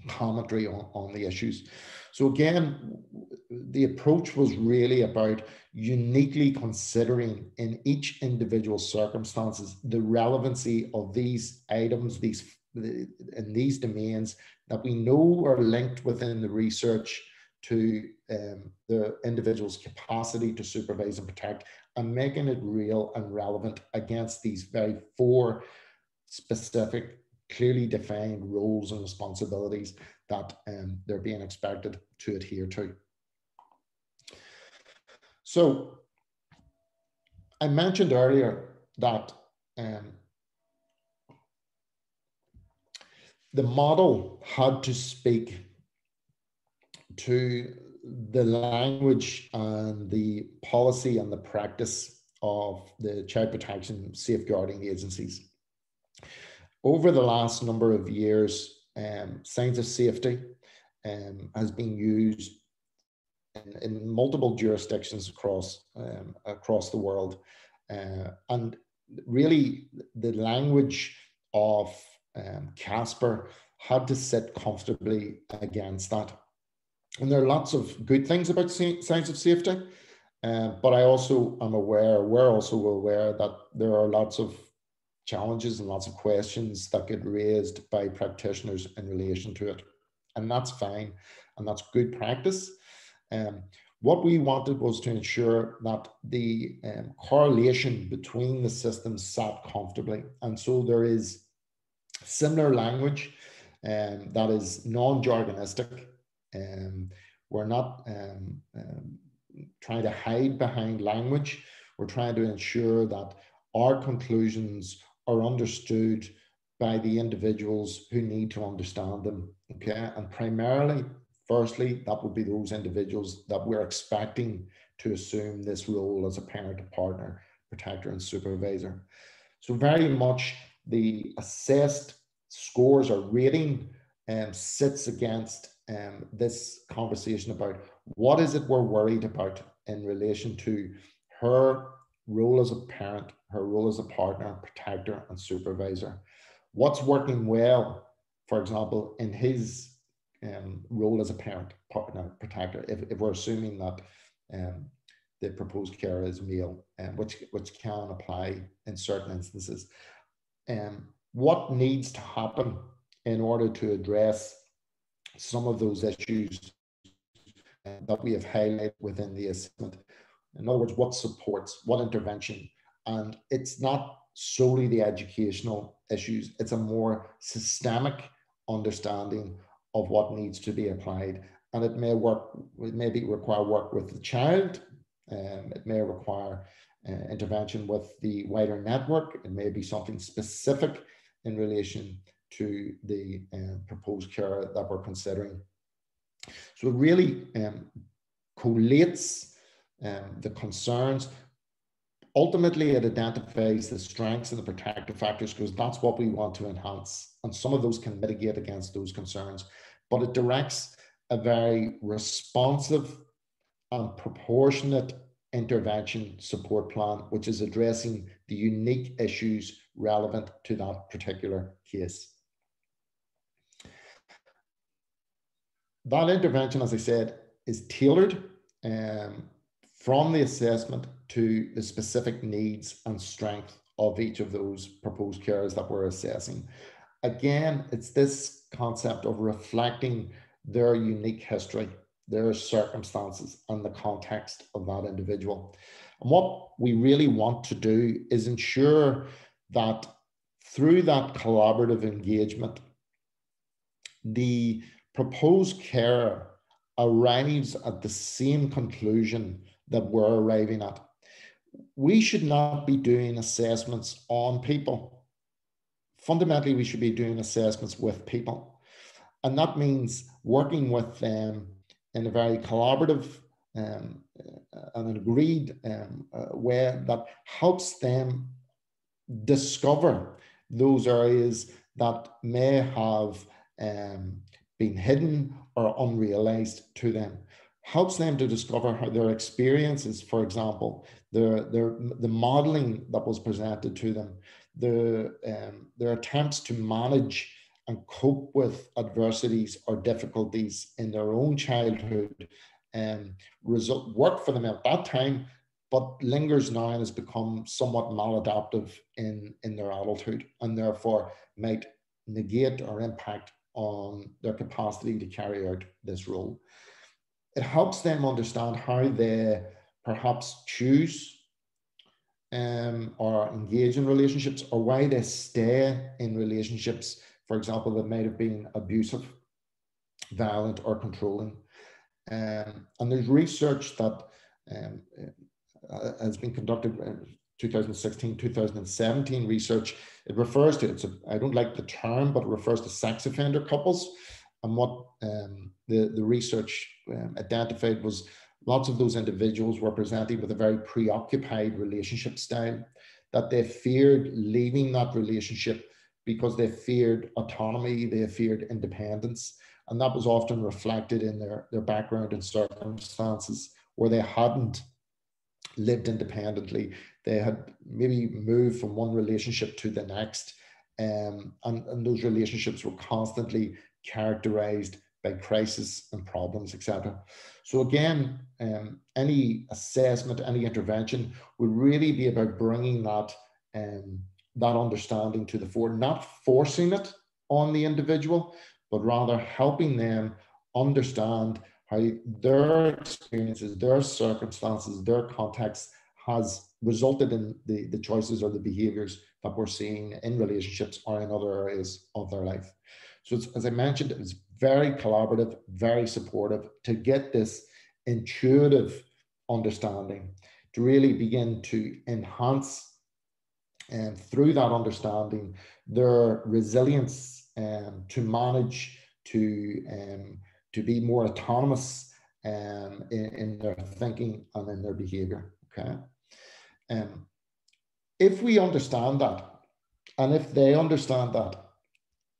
commentary on the issues. So again, the approach was really about uniquely considering in each individual circumstances the relevancy of these items, in these domains that we know are linked within the research to the individual's capacity to supervise and protect, and making it real and relevant against these very 4 specific, clearly defined roles and responsibilities that they're being expected to adhere to. So I mentioned earlier that the model had to speak to the language and the policy and the practice of the child protection safeguarding agencies. Over the last number of years, signs of safety has been used in multiple jurisdictions across the world, and really the language of Casper had to sit comfortably against that. And there are lots of good things about signs of safety, but I also am aware, we're also aware that there are lots of challenges and lots of questions that get raised by practitioners in relation to it. And that's fine, and that's good practice. What we wanted was to ensure that the correlation between the systems sat comfortably. And so there is similar language that is non-jargonistic. We're not trying to hide behind language. We're trying to ensure that our conclusions are understood by the individuals who need to understand them. Okay, and primarily, firstly, that would be those individuals that we're expecting to assume this role as a parent, a partner, protector, and supervisor. So very much the assessed scores or rating sits against this conversation about what is it we're worried about in relation to her role as a parent, her role as a partner, protector, and supervisor. What's working well, for example, in his role as a parent, partner, protector, if we're assuming that the proposed carer is male, which can apply in certain instances. What needs to happen in order to address some of those issues that we have highlighted within the assessment? In other words, what supports, what intervention? And it's not solely the educational issues, it's a more systemic understanding of what needs to be applied. And it may require work with the child, it may require intervention with the wider network, it may be something specific in relation to the proposed care that we're considering. So it really collates the concerns. Ultimately, it identifies the strengths and the protective factors because that's what we want to enhance. And some of those can mitigate against those concerns, but it directs a very responsive and proportionate intervention support plan, which is addressing the unique issues relevant to that particular case. That intervention, as I said, is tailored from the assessment to the specific needs and strength of each of those proposed carers that we're assessing. again, it's this concept of reflecting their unique history, their circumstances, and the context of that individual. And what we really want to do is ensure that through that collaborative engagement, the proposed carer arrives at the same conclusion that we're arriving at. We should not be doing assessments on people. Fundamentally, we should be doing assessments with people. And that means working with them in a very collaborative and an agreed way that helps them discover those areas that may have been hidden or unrealized to them. Helps them to discover how their experiences, for example, the modeling that was presented to them, their attempts to manage and cope with adversities or difficulties in their own childhood, worked for them at that time, but lingers now and has become somewhat maladaptive in their adulthood, and therefore might negate or impact on their capacity to carry out this role. It helps them understand how they perhaps choose or engage in relationships, or why they stay in relationships, for example, that might have been abusive, violent, or controlling. And there's research that has been conducted in 2016, 2017 research. It refers to, I don't like the term, but it refers to sex offender couples. And what the research identified was lots of those individuals were presented with a very preoccupied relationship style, that they feared leaving that relationship because they feared autonomy, they feared independence. And that was often reflected in their background and circumstances where they hadn't lived independently. They had maybe moved from one relationship to the next. And those relationships were constantly characterized by crisis and problems, etc. So again, any assessment, any intervention would really be about bringing that understanding to the fore, not forcing it on the individual, but rather helping them understand how their experiences, their circumstances, their context has resulted in the choices or the behaviors that we're seeing in relationships or in other areas of their life. So it's, as I mentioned, it was very collaborative, very supportive to get this intuitive understanding, to really begin to enhance and through that understanding their resilience to manage, to be more autonomous in their thinking and in their behavior. Okay. If we understand that, and if they understand that,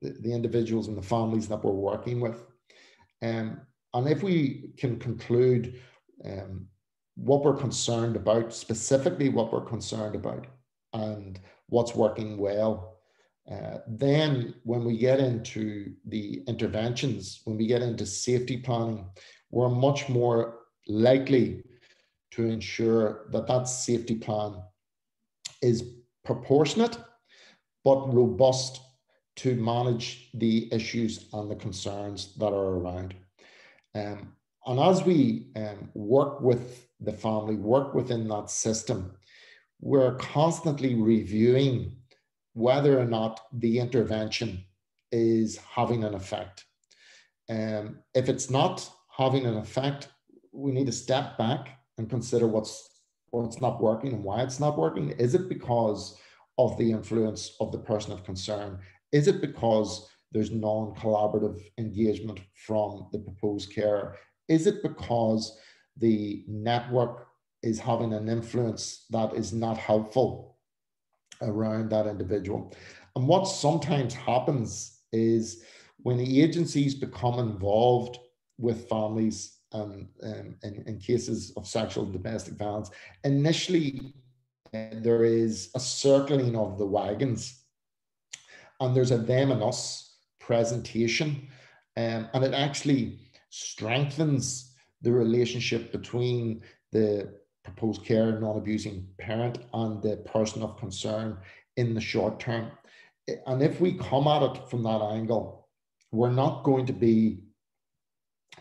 the individuals and the families that we're working with, and if we can conclude what we're concerned about, specifically what we're concerned about, and what's working well, then when we get into the interventions, when we get into safety planning, we're much more likely to ensure that that safety plan is proportionate but robust to manage the issues and the concerns that are around. And as we work with the family, work within that system, we're constantly reviewing whether or not the intervention is having an effect. If it's not having an effect, we need to step back and consider what's not working and why it's not working. Is it because of the influence of the person of concern? Is it because there's non-collaborative engagement from the proposed carer? Is it because the network is having an influence that is not helpful around that individual? And what sometimes happens is when the agencies become involved with families in cases of sexual and domestic violence, initially there is a circling of the wagons, and there's a them and us presentation, and it actually strengthens the relationship between the proposed care non-abusing parent and the person of concern in the short term. and if we come at it from that angle, we're not going to be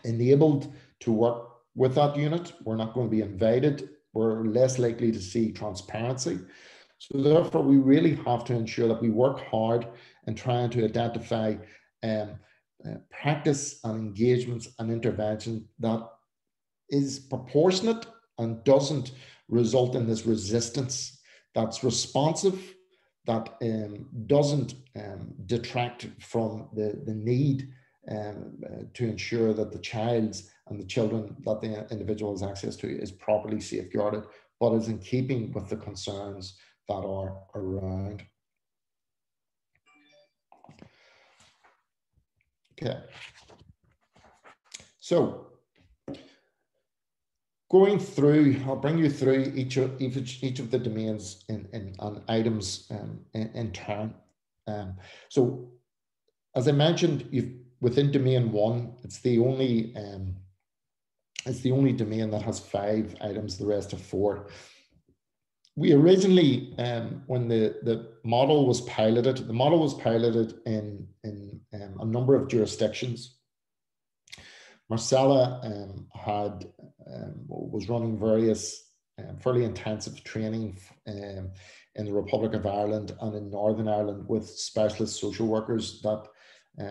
enabled to work with that unit. We're not going to be invited. We're less likely to see transparency. So therefore, we really have to ensure that we work hard in trying to identify practice and engagements and intervention that is proportionate and doesn't result in this resistance, that's responsive, that doesn't detract from the need to ensure that the child's and the children that the individual has access to is properly safeguarded, but is in keeping with the concerns that are around. Okay. So going through, I'll bring you through each of the domains and items in turn. So as I mentioned, within domain 1, it's the only domain that has 5 items, the rest have 4. We originally, when the model was piloted, in a number of jurisdictions. Marcella was running various fairly intensive training in the Republic of Ireland and in Northern Ireland with specialist social workers that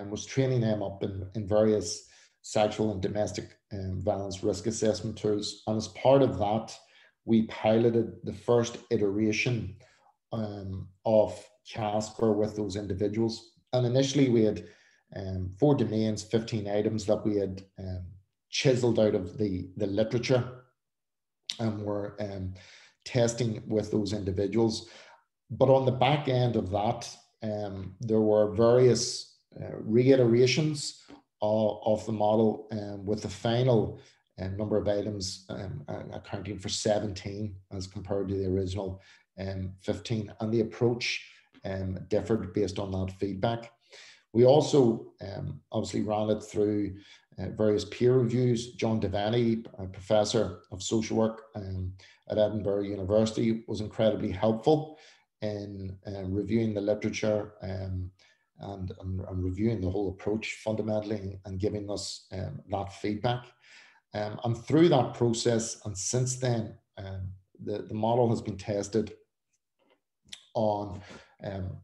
was training them up in various sexual and domestic violence risk assessment tools. And as part of that, we piloted the first iteration of Casper with those individuals. And initially we had 4 domains, 15 items that we had chiseled out of the literature and were testing with those individuals. But on the back end of that, there were various reiterations of the model with the final number of items accounting for 17 as compared to the original 15, and the approach differed based on that feedback. We also obviously ran it through various peer reviews. John Devaney, a professor of social work at Edinburgh University, was incredibly helpful in reviewing the literature and reviewing the whole approach fundamentally and giving us that feedback. And through that process, and since then, the model has been tested on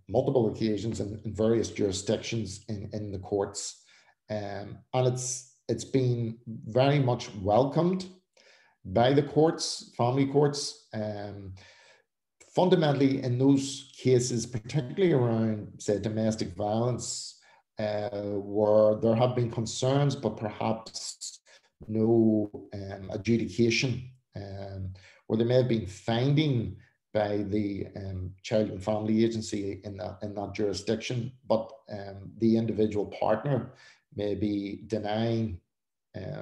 multiple occasions in various jurisdictions in the courts, and it's been very much welcomed by the courts, family courts, fundamentally in those cases, particularly around, say, domestic violence, where there have been concerns, but perhaps no adjudication, where there may have been finding by the Child and Family Agency in that jurisdiction, but the individual partner may be denying,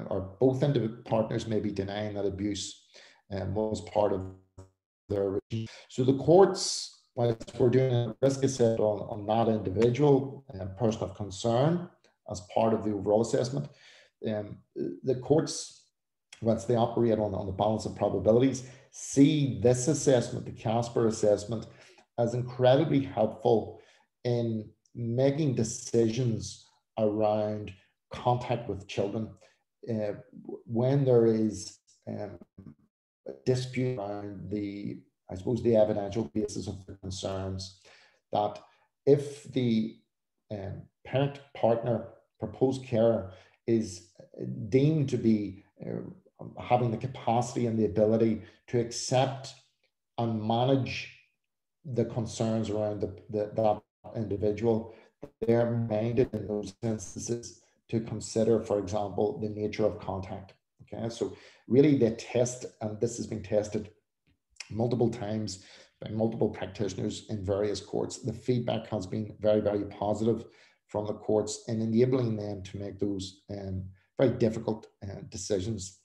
or both partners may be denying that abuse was part of their. So the courts, whilst we're doing a risk assessment on that individual person of concern as part of the overall assessment, the courts, once they operate on the balance of probabilities, see this assessment, the Casper assessment, as incredibly helpful in making decisions around contact with children when there is a dispute around the evidential basis of the concerns, that if the parent, partner, proposed carer is deemed to be having the capacity and the ability to accept and manage the concerns around that individual, they're minded in those instances to consider, for example, the nature of contact. Okay, so really they test, and this has been tested multiple times by multiple practitioners in various courts. The feedback has been very, very positive from the courts in enabling them to make those very difficult decisions.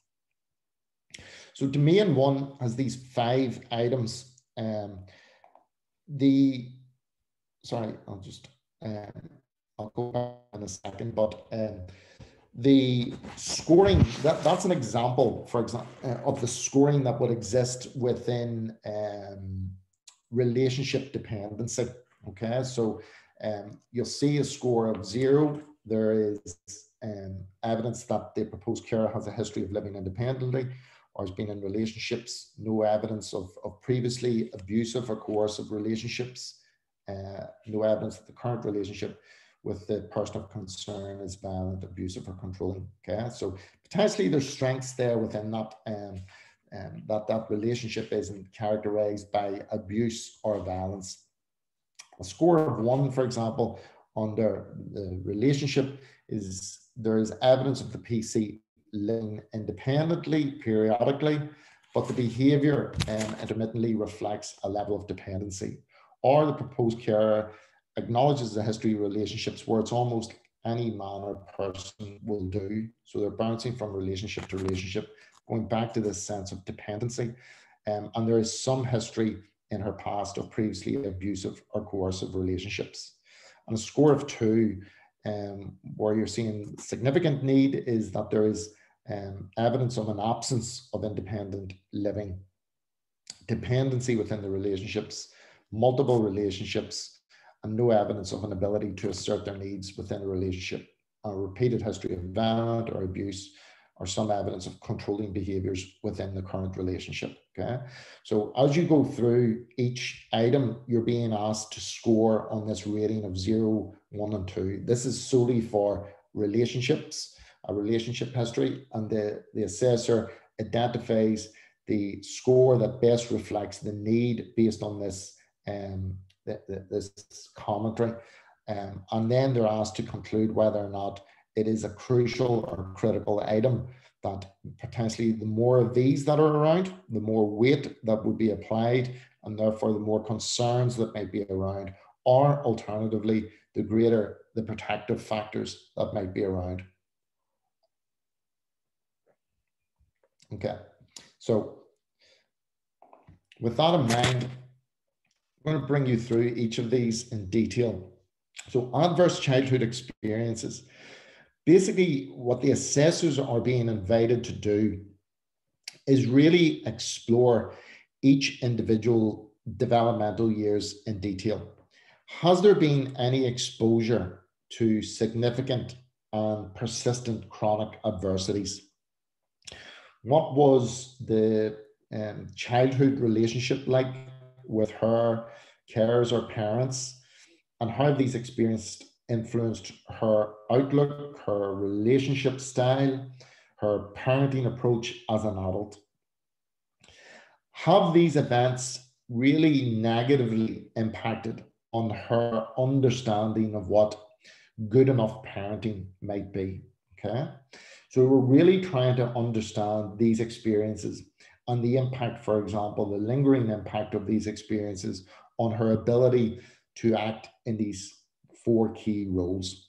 So domain 1 has these 5 items. I'll go back in a second, but the scoring, that's an example, for example, of the scoring that would exist within relationship dependency. Okay, so You'll see a score of 0. There is evidence that the proposed carer has a history of living independently or has been in relationships. No evidence of previously abusive or coercive relationships. No evidence that the current relationship with the person of concern is violent, abusive, or controlling. Okay, so potentially there's strengths there within that, that relationship isn't characterized by abuse or violence. A score of 1, for example, under the relationship is there is evidence of the PC living independently periodically, but the behaviour intermittently reflects a level of dependency. Or the proposed carer acknowledges a history of relationships where it's almost any man or person will do. So they're bouncing from relationship to relationship, going back to this sense of dependency. And there is some history in her past of previously abusive or coercive relationships. And a score of 2, where you're seeing significant need, is that there is evidence of an absence of independent living, dependency within the relationships, multiple relationships, and no evidence of an ability to assert their needs within a relationship, a repeated history of violence or abuse, or some evidence of controlling behaviors within the current relationship. Okay, so as you go through each item, you're being asked to score on this rating of 0, 1, and 2. This is solely for relationships, a relationship history, and the assessor identifies the score that best reflects the need based on this this commentary, and then they're asked to conclude whether or not it is a crucial or critical item, that potentially the more of these that are around, the more weight that would be applied, and therefore the more concerns that might be around, or alternatively, the greater the protective factors that might be around. Okay, so with that in mind, I'm going to bring you through each of these in detail. So adverse childhood experiences. Basically, what the assessors are being invited to do is really explore each individual developmental years in detail. Has there been any exposure to significant and persistent chronic adversities? What was the childhood relationship like with her carers or parents, and how have these experiences influenced her outlook, her relationship style, her parenting approach as an adult? Have these events really negatively impacted on her understanding of what good enough parenting might be? Okay, so we're really trying to understand these experiences and the impact, for example, the lingering impact of these experiences on her ability to act in these 4 key roles.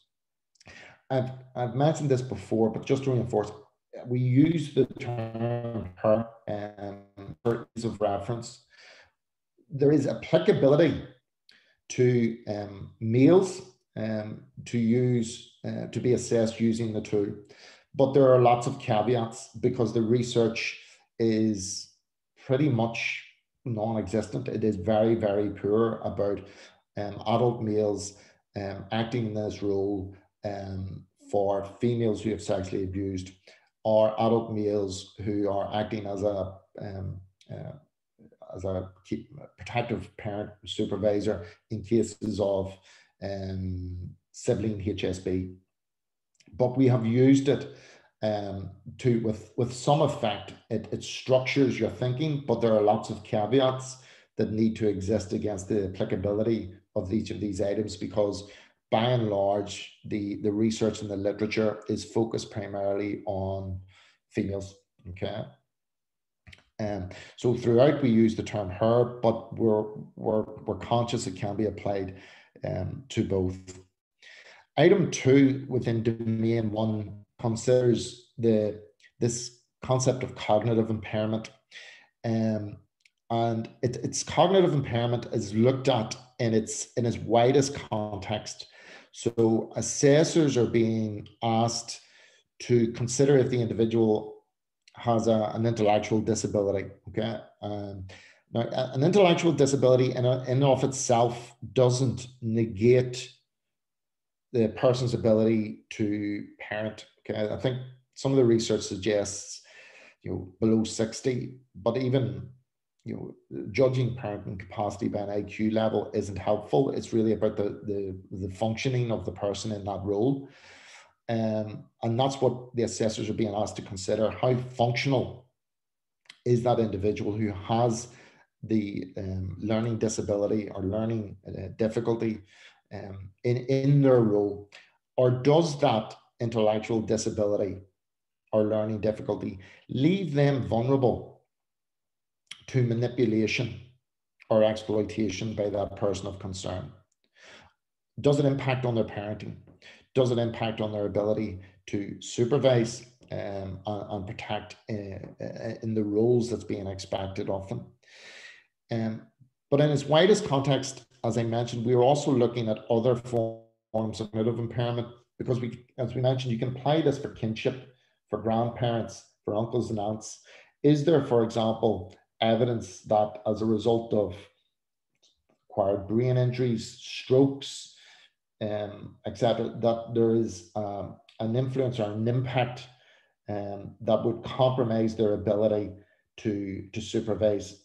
I've mentioned this before, but just to reinforce, we use the term her for ease of reference. There is applicability to males to use to be assessed using the tool, but there are lots of caveats because the research is pretty much non-existent. It is very, very poor about adult males acting in this role for females who have sexually abused, or adult males who are acting as a protective parent supervisor in cases of sibling HSB. But we have used it with some effect. It structures your thinking, but there are lots of caveats that need to exist against the applicability of each of these items, because by and large, the research and the literature is focused primarily on females. Okay. So throughout we use the term her, but we're conscious it can be applied to both. Item 2 within domain 1 considers this concept of cognitive impairment, and its cognitive impairment is looked at in its widest context. So assessors are being asked to consider if the individual has an intellectual disability. Okay, now an intellectual disability in and of itself doesn't negate the person's ability to parent. Okay, I think some of the research suggests, below 60, but even, judging parenting capacity by an IQ level isn't helpful. It's really about the functioning of the person in that role. And that's what the assessors are being asked to consider. How functional is that individual who has the learning disability or learning difficulty in their role? Or does that intellectual disability or learning difficulty leave them vulnerable to manipulation or exploitation by that person of concern? Does it impact on their parenting? Does it impact on their ability to supervise and protect in the roles that's being expected of them? But in its widest context, as I mentioned, we are also looking at other forms of cognitive impairment, because as we mentioned, you can apply this for kinship, for grandparents, for uncles and aunts. Is there, for example, evidence that as a result of acquired brain injuries, strokes, etc., that there is an influence or an impact that would compromise their ability to supervise?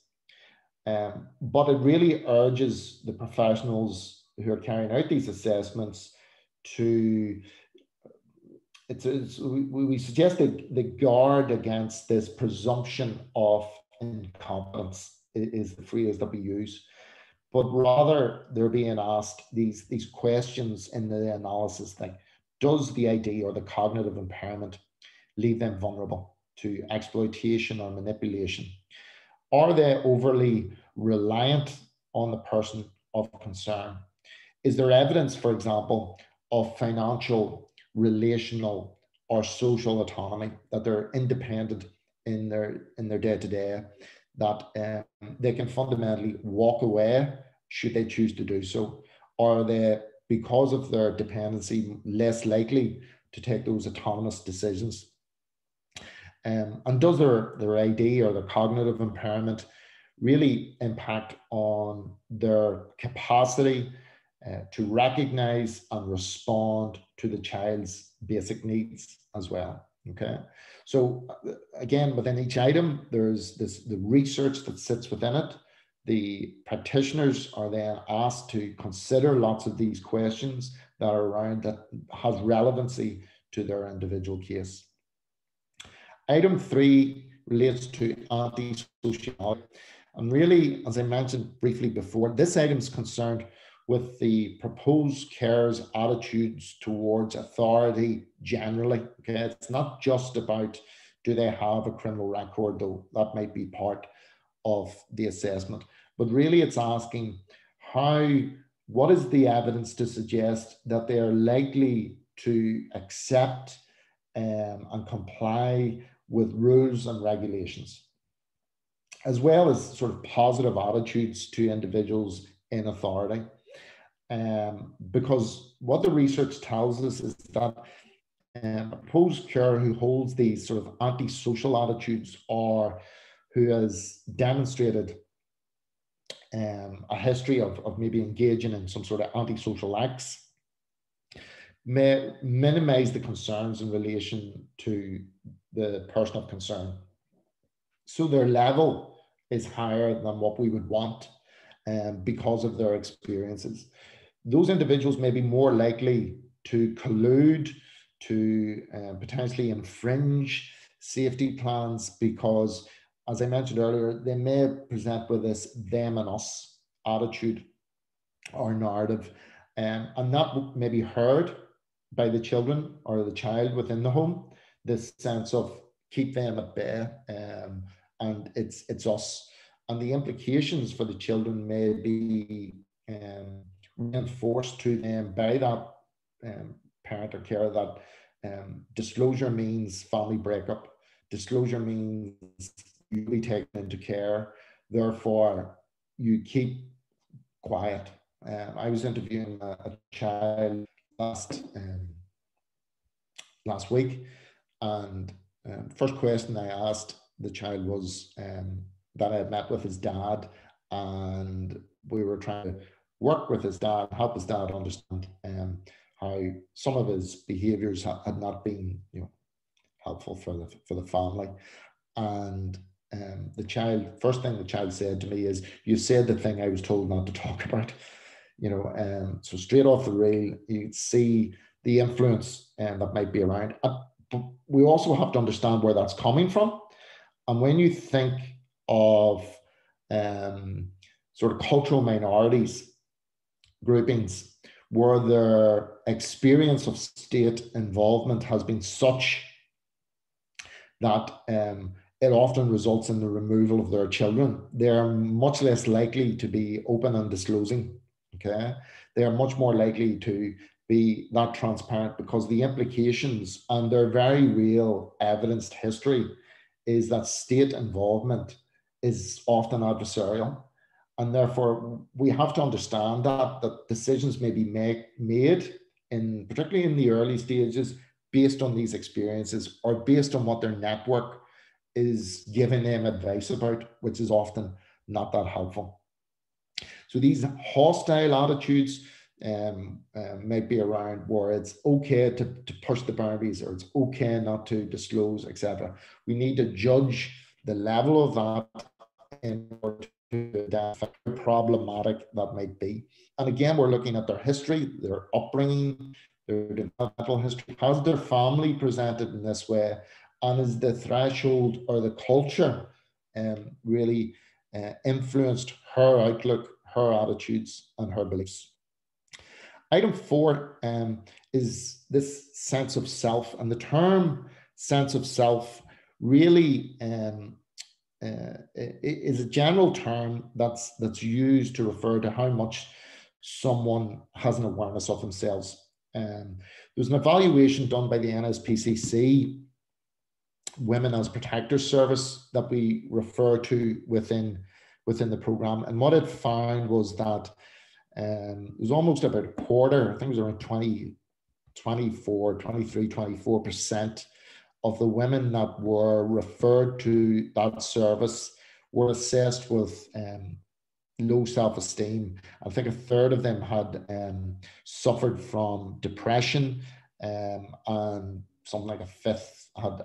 But it really urges the professionals who are carrying out these assessments to, we suggest that they guard against this presumption of incompetence, is the phrase that we use, but rather they're being asked these questions in the analysis, like, does the ID or the cognitive impairment leave them vulnerable to exploitation or manipulation? Are they overly reliant on the person of concern? Is there evidence, for example, of financial, relational, or social autonomy, that they're independent in their day-to-day, that they can fundamentally walk away should they choose to do so? Or are they, because of their dependency, less likely to take those autonomous decisions? And does their ID or their cognitive impairment really impact on their capacity to recognize and respond to the child's basic needs as well? Okay, so again, within each item, there's the research that sits within it. The practitioners are then asked to consider lots of these questions that are around, that has relevancy to their individual case. Item 3 relates to anti-sociality. And really, as I mentioned briefly before, this item is concerned with the proposed carers' attitudes towards authority generally. Okay, it's not just about, do they have a criminal record, though that might be part of the assessment, but really it's asking what is the evidence to suggest that they are likely to accept and comply with rules and regulations, as well as sort of positive attitudes to individuals in authority. Because what the research tells us is that a proposed carer who holds these sort of antisocial attitudes, or who has demonstrated a history of maybe engaging in some sort of antisocial acts, may minimize the concerns in relation to the person of concern. So their level is higher than what we would want because of their experiences. Those individuals may be more likely to collude, to potentially infringe safety plans, because, as I mentioned earlier, they may present with this them and us attitude or narrative, and that may be heard by the children or the child within the home, this sense of keep them at bay, and it's us. And the implications for the children may be reinforced to them by that parent or carer, that disclosure means family breakup, disclosure means you'll be taken into care, therefore you keep quiet. I was interviewing a child last week, and first question I asked the child was that I had met with his dad, and we were trying to work with his dad, help his dad understand how some of his behaviours had not been, you know, helpful for the family. And the child, first thing the child said to me is, "You said the thing I was told not to talk about." You know, so straight off the reel, you see the influence that might be around. But we also have to understand where that's coming from. And when you think of sort of cultural minorities groupings where their experience of state involvement has been such that it often results in the removal of their children, they are much less likely to be open and disclosing. Okay, they are much more likely to be that transparent, because the implications and their very real evidenced history is that state involvement is often adversarial. And therefore, we have to understand that decisions may be made, particularly in the early stages, based on these experiences or based on what their network is giving them advice about, which is often not that helpful. So these hostile attitudes might be around where it's okay to push the boundaries, or it's okay not to disclose, etc. We need to judge the level of that in order to identify how problematic that might be. And again, we're looking at their history, their upbringing, their developmental history. Has their family presented in this way? And is the threshold or the culture really influenced her outlook, her attitudes, and her beliefs? Item 4 is this sense of self. And the term sense of self really is a general term that's used to refer to how much someone has an awareness of themselves. There's an evaluation done by the NSPCC, Women as Protectors Service, that we refer to within the programme. And what it found was that it was almost about a quarter, I think it was around 24% of the women that were referred to that service were assessed with low self-esteem. I think a third of them had suffered from depression, and something like a fifth had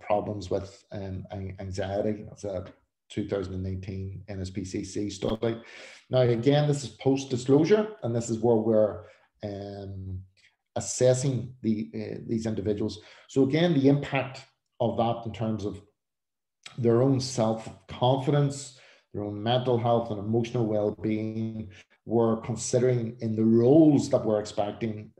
problems with anxiety. That's a 2019 NSPCC study. Now, again, this is post-disclosure, and this is where we're assessing these individuals. So again, the impact of that in terms of their own self-confidence, their own mental health and emotional well-being, we're considering in the roles that we're expecting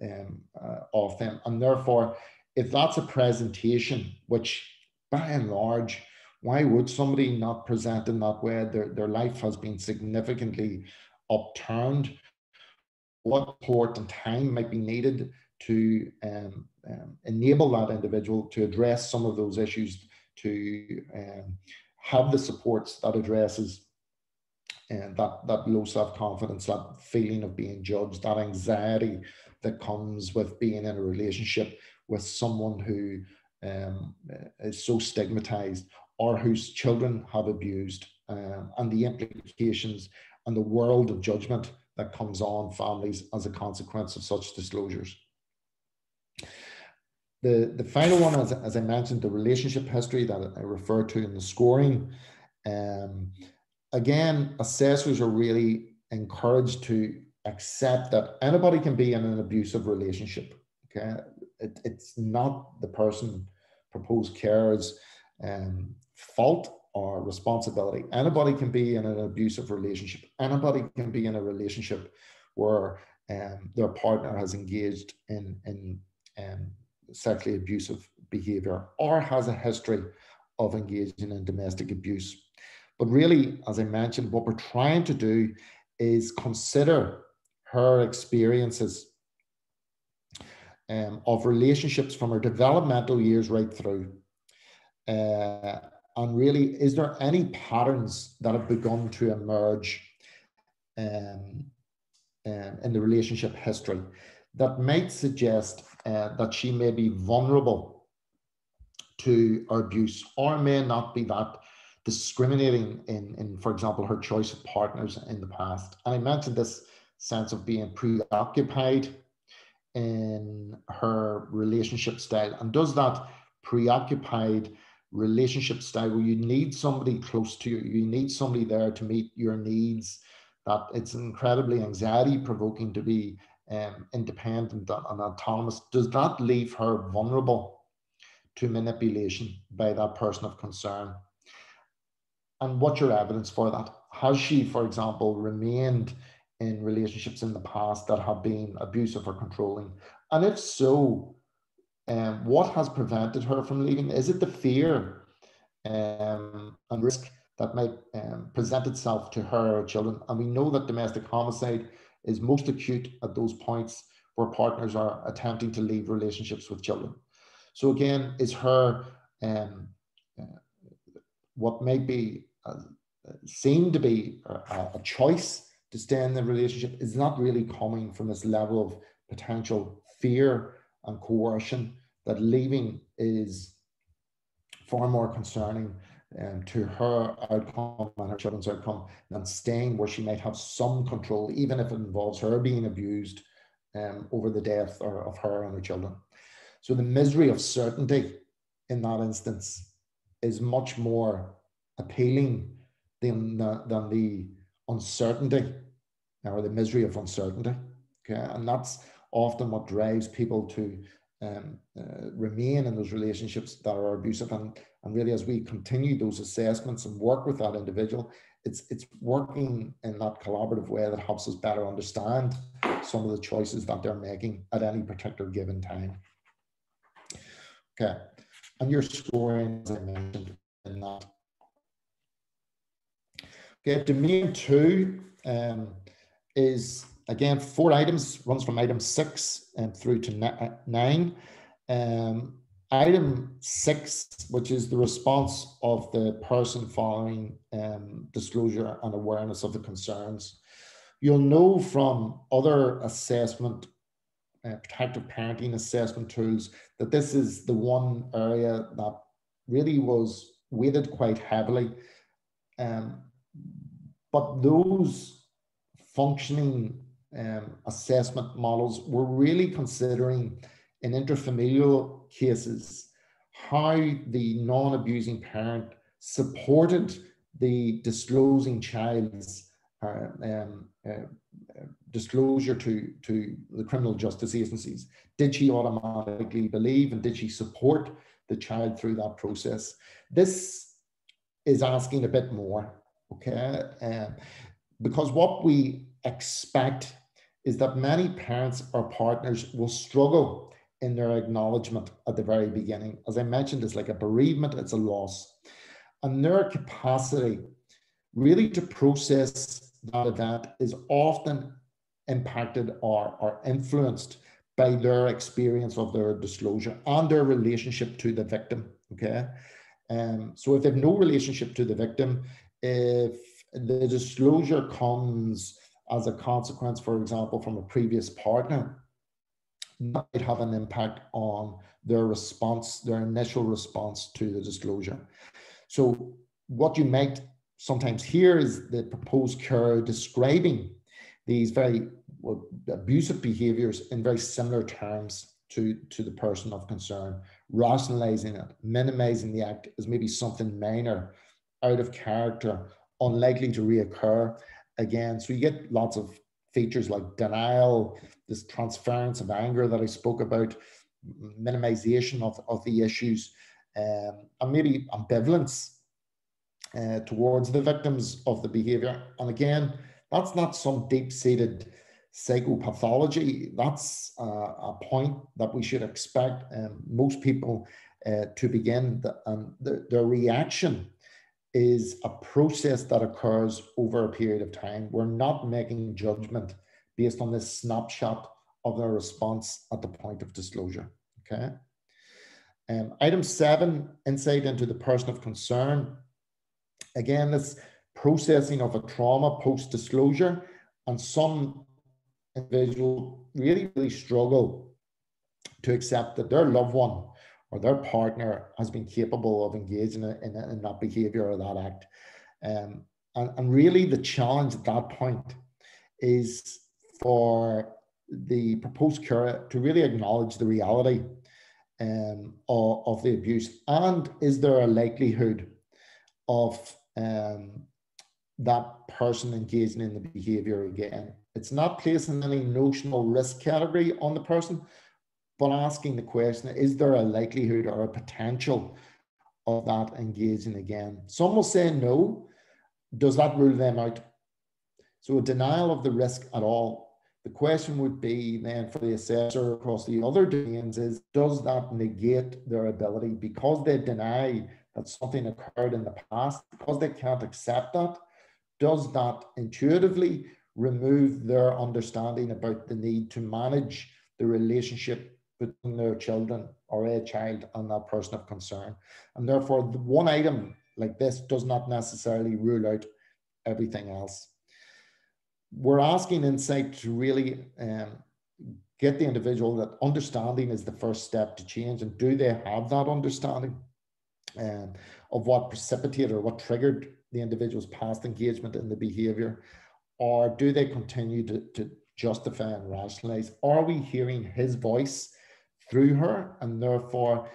of them. And therefore, if that's a presentation, which by and large, why would somebody not present in that way? Their life has been significantly upturned. What support and time might be needed to enable that individual to address some of those issues, to have the supports that addresses that low self-confidence, that feeling of being judged, that anxiety that comes with being in a relationship with someone who is so stigmatized, or whose children have abused, and the implications and the world of judgment that comes on families as a consequence of such disclosures. The final one, as I mentioned, the relationship history that I referred to in the scoring. Again, assessors are really encouraged to accept that anybody can be in an abusive relationship. Okay, it's not the person, proposed carer's fault or responsibility. Anybody can be in an abusive relationship. Anybody can be in a relationship where their partner has engaged in sexually abusive behavior, or has a history of engaging in domestic abuse. But really, as I mentioned, what we're trying to do is consider her experiences of relationships from her developmental years right through. And really, is there any patterns that have begun to emerge in the relationship history that might suggest that she may be vulnerable to abuse, or may not be that discriminating in, for example, her choice of partners in the past? And I mentioned this sense of being preoccupied in her relationship style? And does that preoccupied relationship style where you need somebody close to you, you need somebody there to meet your needs, that it's incredibly anxiety provoking to be independent and autonomous, does that leave her vulnerable to manipulation by that person of concern? And what's your evidence for that? Has she, for example, remained in relationships in the past that have been abusive or controlling? And if so, what has prevented her from leaving? Is it the fear and risk that might present itself to her or children? And we know that domestic homicide is most acute at those points where partners are attempting to leave relationships with children. So again, is her what may be seem to be a choice to stay in the relationship is not really coming from this level of potential fear and coercion, that leaving is far more concerning to her outcome and her children's outcome than staying where she might have some control, even if it involves her being abused over the death of her and her children. So the misery of certainty in that instance is much more appealing than the uncertainty or the misery of uncertainty. Okay, and that's often what drives people to remain in those relationships that are abusive. And really, as we continue those assessments and work with that individual, it's working in that collaborative way that helps us better understand some of the choices that they're making at any particular given time. Okay, and your scoring, as I mentioned, in that. Okay, domain 2 is, again, 4 items, runs from item 6 through to 9. Item 6, which is the response of the person following disclosure and awareness of the concerns. You'll know from other assessment, protective parenting assessment tools, that this is the one area that really was weighted quite heavily. But those functioning assessment models were really considering in intrafamilial cases how the non-abusing parent supported the disclosing child's disclosure to the criminal justice agencies. Did she automatically believe and did she support the child through that process? This is asking a bit more, okay? Because what we expect is that many parents or partners will struggle in their acknowledgement at the very beginning. As I mentioned, it's like a bereavement, it's a loss. And their capacity really to process that event is often impacted or influenced by their experience of their disclosure and their relationship to the victim, okay? So if they have no relationship to the victim, if the disclosure comes as a consequence, for example, from a previous partner, that might have an impact on their response, their initial response to the disclosure. So what you might sometimes hear is the proposed care describing these very abusive behaviors in very similar terms to the person of concern, rationalizing it, minimizing the act as maybe something minor, out of character, unlikely to reoccur again. So you get lots of features like denial, this transference of anger that I spoke about, minimization of the issues, and maybe ambivalence towards the victims of the behavior. And again, that's not some deep-seated psychopathology. That's a point that we should expect most people to begin. Their reaction is a process that occurs over a period of time. We're not making judgment based on this snapshot of their response at the point of disclosure, okay? Item 7, insight into the person of concern. Again, this processing of a trauma post-disclosure, and some individuals really struggle to accept that their loved one or their partner has been capable of engaging in that behavior or that act. And really the challenge at that point is for the proposed care to really acknowledge the reality of the abuse, and is there a likelihood of that person engaging in the behaviour again. It's not placing any notional risk category on the person, but asking the question, is there a likelihood or a potential of that engaging again? Some will say no. Does that rule them out? So a denial of the risk at all. The question would be then for the assessor across the other domains is, does that negate their ability, because they deny that something occurred in the past, because they can't accept that, does that intuitively remove their understanding about the need to manage the relationship between their children or a child and that person of concern? And therefore, the one item like this does not necessarily rule out everything else. We're asking Insight to really get the individual that understanding is the first step to change, and do they have that understanding of what precipitated or what triggered the individual's past engagement in the behaviour, or do they continue to justify and rationalise? Are we hearing his voice through her, and therefore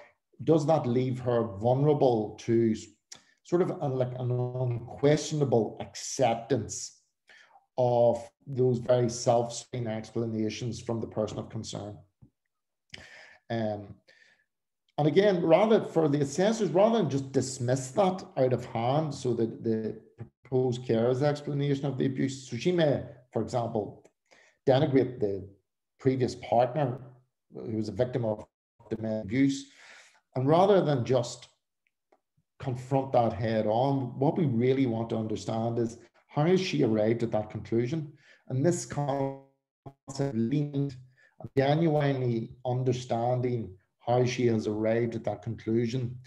does that leave her vulnerable to sort of like an unquestionable acceptance of those very self-serving explanations from the person of concern? And again, rather for the assessors, rather than just dismiss that out of hand, so that the proposed carer's explanation of the abuse, so she may, for example, denigrate the previous partner who was a victim of domestic abuse, and rather than just confront that head on, what we really want to understand is, how has she arrived at that conclusion? And this concept leaned and genuinely understanding how she has arrived at that conclusion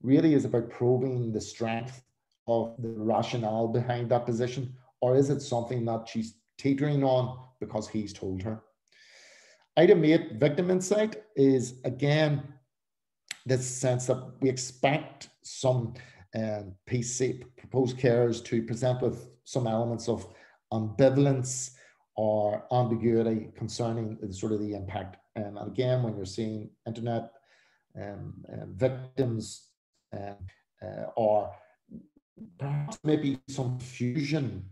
really is about probing the strength of the rationale behind that position, or is it something that she's teetering on because he's told her? Item 8, victim insight, is again this sense that we expect some PC proposed carers to present with some elements of ambivalence or ambiguity concerning sort of the impact. And again, when you're seeing internet victims or perhaps maybe some confusion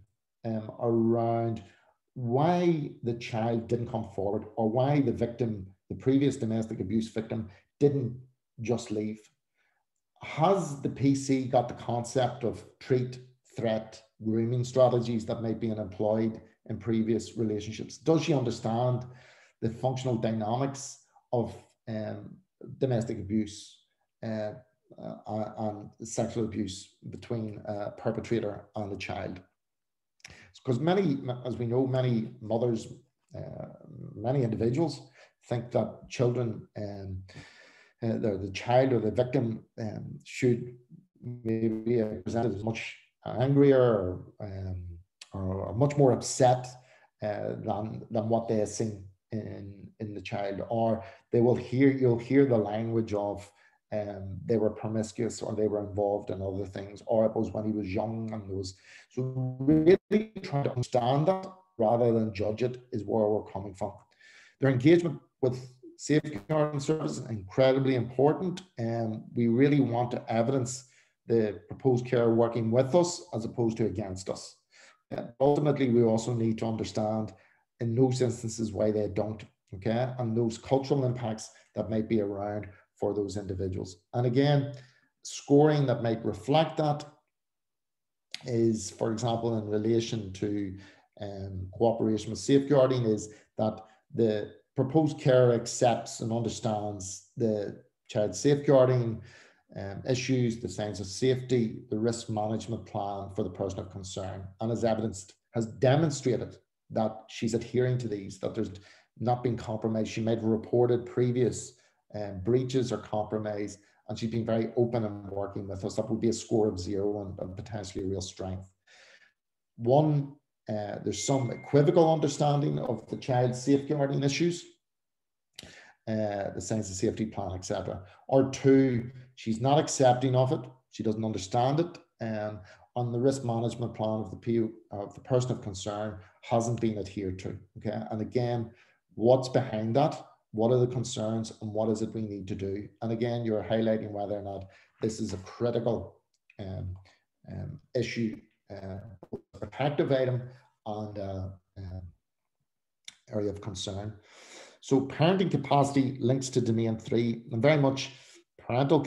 around why the child didn't come forward, or why the victim, the previous domestic abuse victim, didn't just leave. Has the PC got the concept of treat, threat, grooming strategies that might be employed in previous relationships? Does she understand the functional dynamics of domestic abuse and sexual abuse between a perpetrator and a child? Because many, as we know, many mothers, many individuals think that children, the child or the victim should maybe be presented as much angrier or much more upset than what they have seen in the child, or you'll hear the language of they were promiscuous, or they were involved in other things, or it was when he was young and there was. So really trying to understand that rather than judge it is where we're coming from. Their engagement with safeguarding services is incredibly important, and we really want to evidence the proposed care working with us as opposed to against us. Ultimately, we also need to understand in those instances why they don't, okay, and those cultural impacts that might be around for those individuals. And again, scoring that might reflect that is, for example, in relation to cooperation with safeguarding, is that the proposed care accepts and understands the child safeguarding issues, the signs of safety, the risk management plan for the person of concern, and as evidenced, has demonstrated that she's adhering to these, that there's not been compromise. She might have reported previous breaches or compromise, and she's been very open and working with us. That would be a score of 0 and potentially a real strength. One, there's some equivocal understanding of the child's safeguarding issues, the signs of safety plan, etc. Or 2, she's not accepting of it, she doesn't understand it, on the risk management plan of the person of concern hasn't been adhered to. Okay, and again, what's behind that? What are the concerns, and what is it we need to do? And again, you're highlighting whether or not this is a critical issue, a protective item, and area of concern. So parenting capacity links to domain 3, and very much parental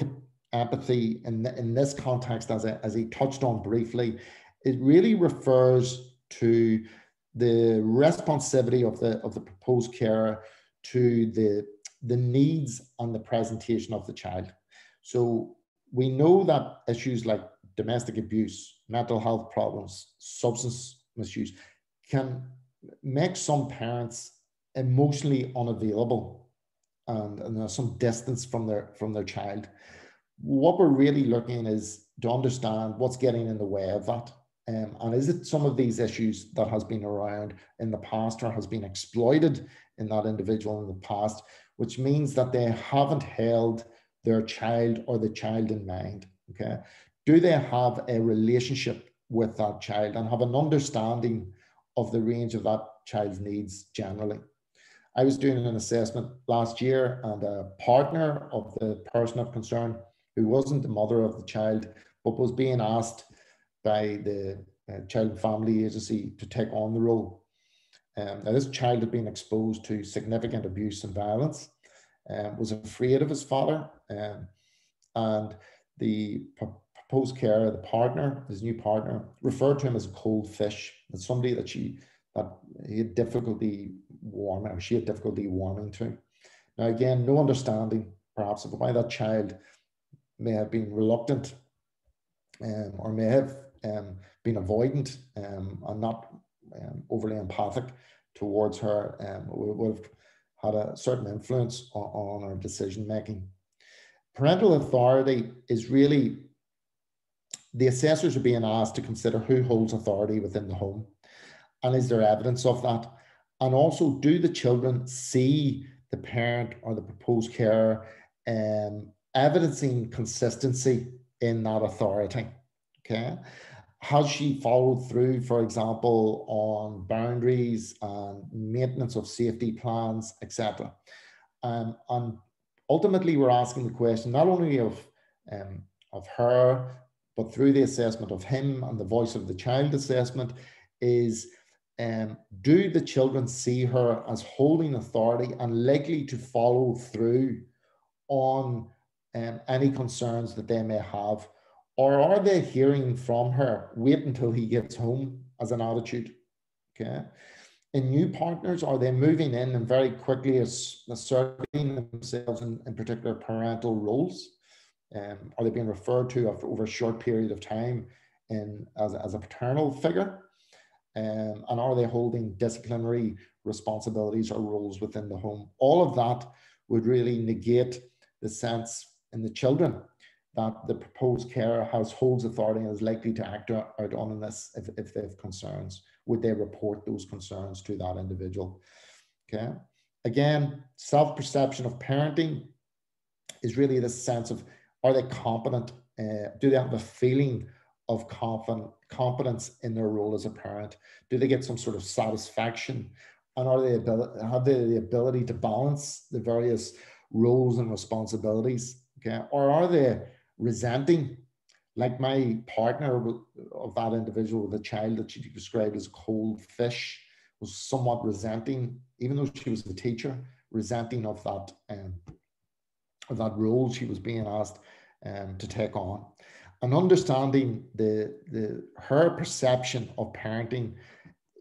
empathy in this context, as he touched on briefly, it really refers to the responsivity of the proposed carer to the needs and the presentation of the child. So we know that issues like domestic abuse, mental health problems, substance misuse can make some parents emotionally unavailable, and there's some distance from their child. What we're really looking is to understand what's getting in the way of that. And is it some of these issues that has been around in the past or has been exploited in that individual in the past, which means that they haven't held their child or the child in mind, okay? Do they have a relationship with that child and have an understanding of the range of that child's needs generally? I was doing an assessment last year, and a partner of the person of concern, who wasn't the mother of the child, but was being asked by the Child and Family Agency to take on the role. Now, this child had been exposed to significant abuse and violence, was afraid of his father, and the proposed carer, the partner, his new partner, referred to him as a cold fish, as somebody that he had difficulty warming, or she had difficulty warming to. Now, again, no understanding perhaps of why that child may have been reluctant, or may have been avoidant, and not overly empathic towards her, would have had a certain influence on her decision making. Parental authority is really, the assessors are being asked to consider who holds authority within the home, and is there evidence of that? And also, do the children see the parent or the proposed carer evidencing consistency in that authority? Okay, has she followed through, for example, on boundaries and maintenance of safety plans, etc.? And ultimately, we're asking the question not only of her, but through the assessment of him and the voice of the child assessment, is do the children see her as holding authority and likely to follow through on any concerns that they may have? Or are they hearing from her, wait until he gets home, as an attitude? Okay. In new partners, are they moving in and very quickly asserting themselves in particular parental roles? Are they being referred to over a short period of time as a paternal figure? And are they holding disciplinary responsibilities or roles within the home? All of that would really negate the sense in the children that the proposed carer holds authority and is likely to act out on this if they have concerns. Would they report those concerns to that individual? Okay. Again, self-perception of parenting is really the sense of, are they competent? Do they have a feeling of competence in their role as a parent? Do they get some sort of satisfaction? And have they the ability to balance the various roles and responsibilities? Okay. Or are they resenting, like my partner of that individual, the child that she described as a cold fish, was somewhat resenting, even though she was the teacher, resenting of that role she was being asked to take on. And understanding her perception of parenting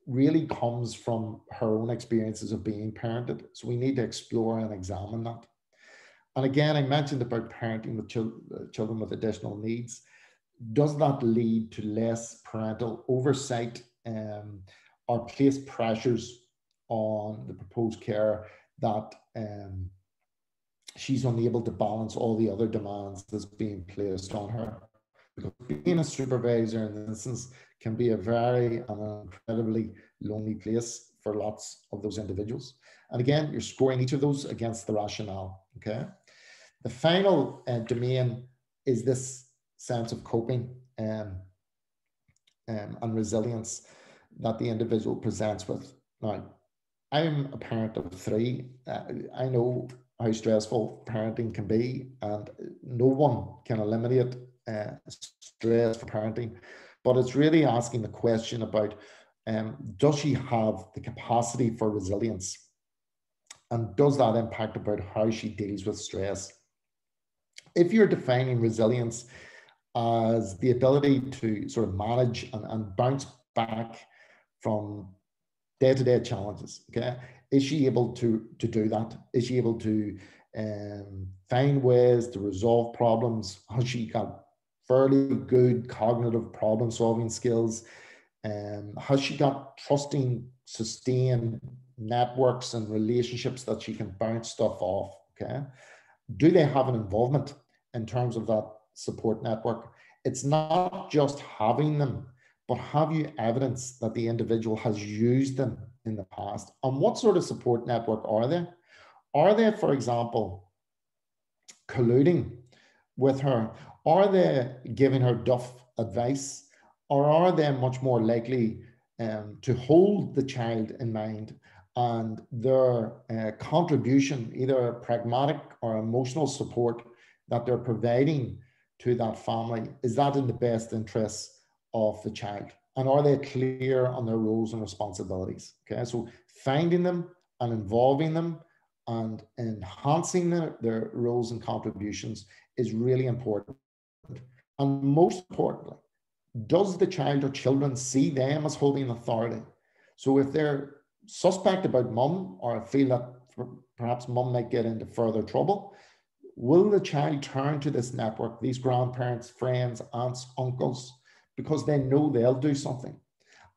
really comes from her own experiences of being parented. So we need to explore and examine that. And again, I mentioned about parenting with children with additional needs. Does that lead to less parental oversight, or place pressures on the proposed carer that she's unable to balance all the other demands that's being placed on her? Because being a supervisor in this instance can be a very incredibly lonely place for lots of those individuals. And again, you're scoring each of those against the rationale. Okay. The final domain is this sense of coping. and resilience that the individual presents with. Now, I'm a parent of 3. I know how stressful parenting can be, and no one can eliminate stress for parenting, but it's really asking the question about, does she have the capacity for resilience? And does that impact about how she deals with stress? If you're defining resilience as the ability to sort of manage and bounce back from day-to-day challenges, okay, is she able to do that? Is she able to find ways to resolve problems? Has she got fairly good cognitive problem-solving skills? Has she got trusting, sustained networks and relationships that she can bounce stuff off? Okay, do they have an involvement in terms of that support network? It's not just having them, but have you evidence that the individual has used them in the past? And what sort of support network are they? Are they, for example, colluding with her? Are they giving her duff advice? Or are they much more likely to hold the child in mind, and their contribution, either pragmatic or emotional support that they're providing to that family, is that in the best interests of the child? And are they clear on their roles and responsibilities? Okay, so finding them and involving them and enhancing their roles and contributions is really important. And most importantly, does the child or children see them as holding authority? So if they're suspect about mum, or feel that perhaps mum might get into further trouble, will the child turn to this network, these grandparents, friends, aunts, uncles, because they know they'll do something?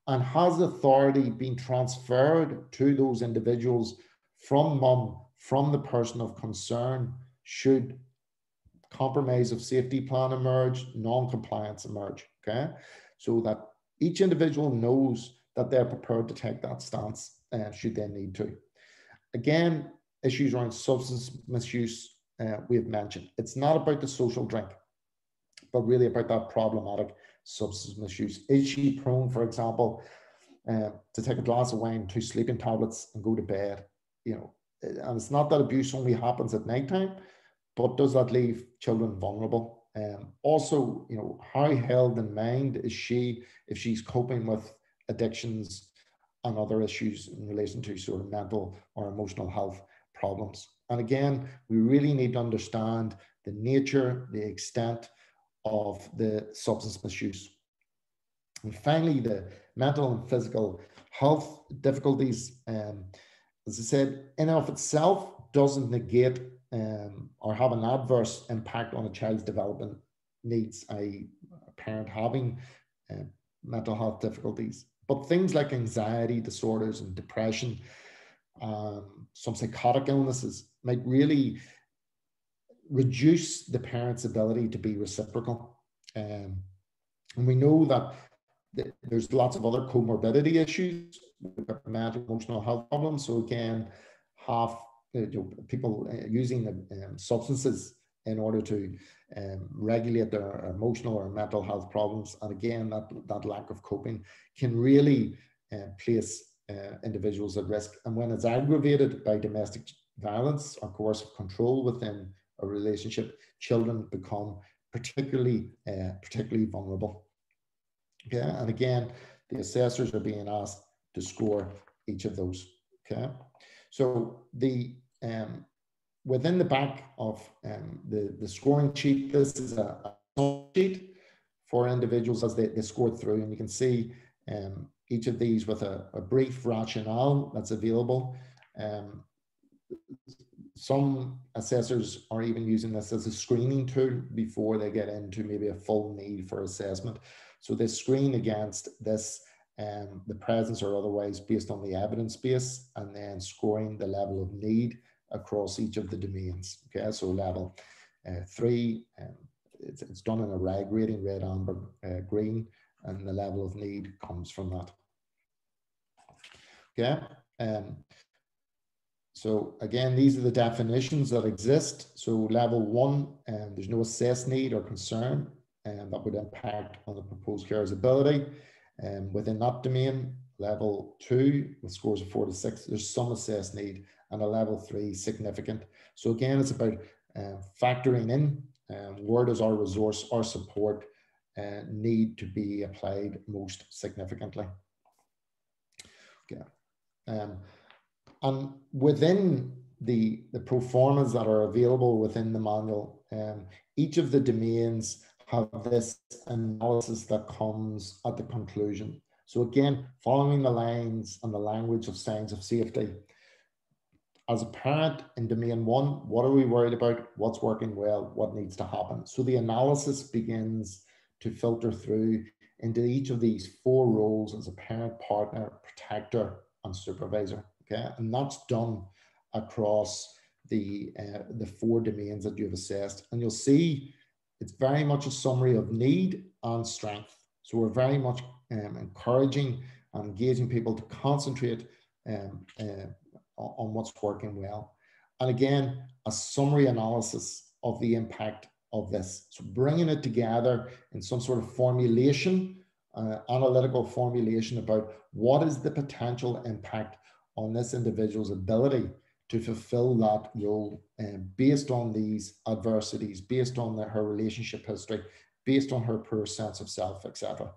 And has authority been transferred to those individuals from mum, from the person of concern, should compromise of safety plan emerge, non-compliance emerge? Okay, so that each individual knows that they're prepared to take that stance should they need to. Again, issues around substance misuse, we've mentioned. It's not about the social drink, but really about that problematic substance misuse. Is she prone, for example, to take a glass of wine, 2 sleeping tablets, and go to bed? You know, and it's not that abuse only happens at nighttime, but does that leave children vulnerable? Also, you know, how held in mind is she if she's coping with addictions and other issues in relation to sort of mental or emotional health problems? And again, we really need to understand the nature, the extent of the substance misuse. And finally, the mental and physical health difficulties, as I said, in and of itself doesn't negate or have an adverse impact on a child's development needs, i.e. a parent having mental health difficulties. But things like anxiety disorders and depression, some psychotic illnesses, might really reduce the parent's ability to be reciprocal. And we know that there's lots of other comorbidity issues, mental emotional health problems. So again, people using substances in order to regulate their emotional or mental health problems. And again, that lack of coping can really place individuals at risk. And when it's aggravated by domestic violence or coercive control within a relationship, children become particularly vulnerable. Okay, and again, the assessors are being asked to score each of those. Okay, so the within the back of the scoring sheet, this is a sheet for individuals as they scored through, and you can see each of these with a brief rationale that's available. Some assessors are even using this as a screening tool before they get into maybe a full need for assessment. So they screen against this, the presence or otherwise based on the evidence base, and then scoring the level of need across each of the domains. Okay, so level 3, it's done in a RAG rating, red, amber, green, and the level of need comes from that. Okay, so again, these are the definitions that exist. So level 1, there's no assessed need or concern that would impact on the proposed carer's ability. Within that domain, level 2 with scores of 4 to 6, there's some assessed need, and a level 3 significant. So again, it's about factoring in where does our resource, our support need to be applied most significantly. Okay. And within the pro formas that are available within the manual, each of the domains have this analysis that comes at the conclusion. So again, following the lines and the language of signs of safety. As a parent in domain 1, what are we worried about? What's working well? What needs to happen? So the analysis begins to filter through into each of these 4 roles as a parent, partner, protector, and supervisor. Okay, and that's done across the 4 domains that you've assessed, and you'll see it's very much a summary of need and strength. So we're very much encouraging and engaging people to concentrate on what's working well. And again, a summary analysis of the impact of this. So bringing it together in some sort of formulation, analytical formulation about what is the potential impact on this individual's ability to fulfill that role based on these adversities, based on her relationship history, based on her poor sense of self, etc.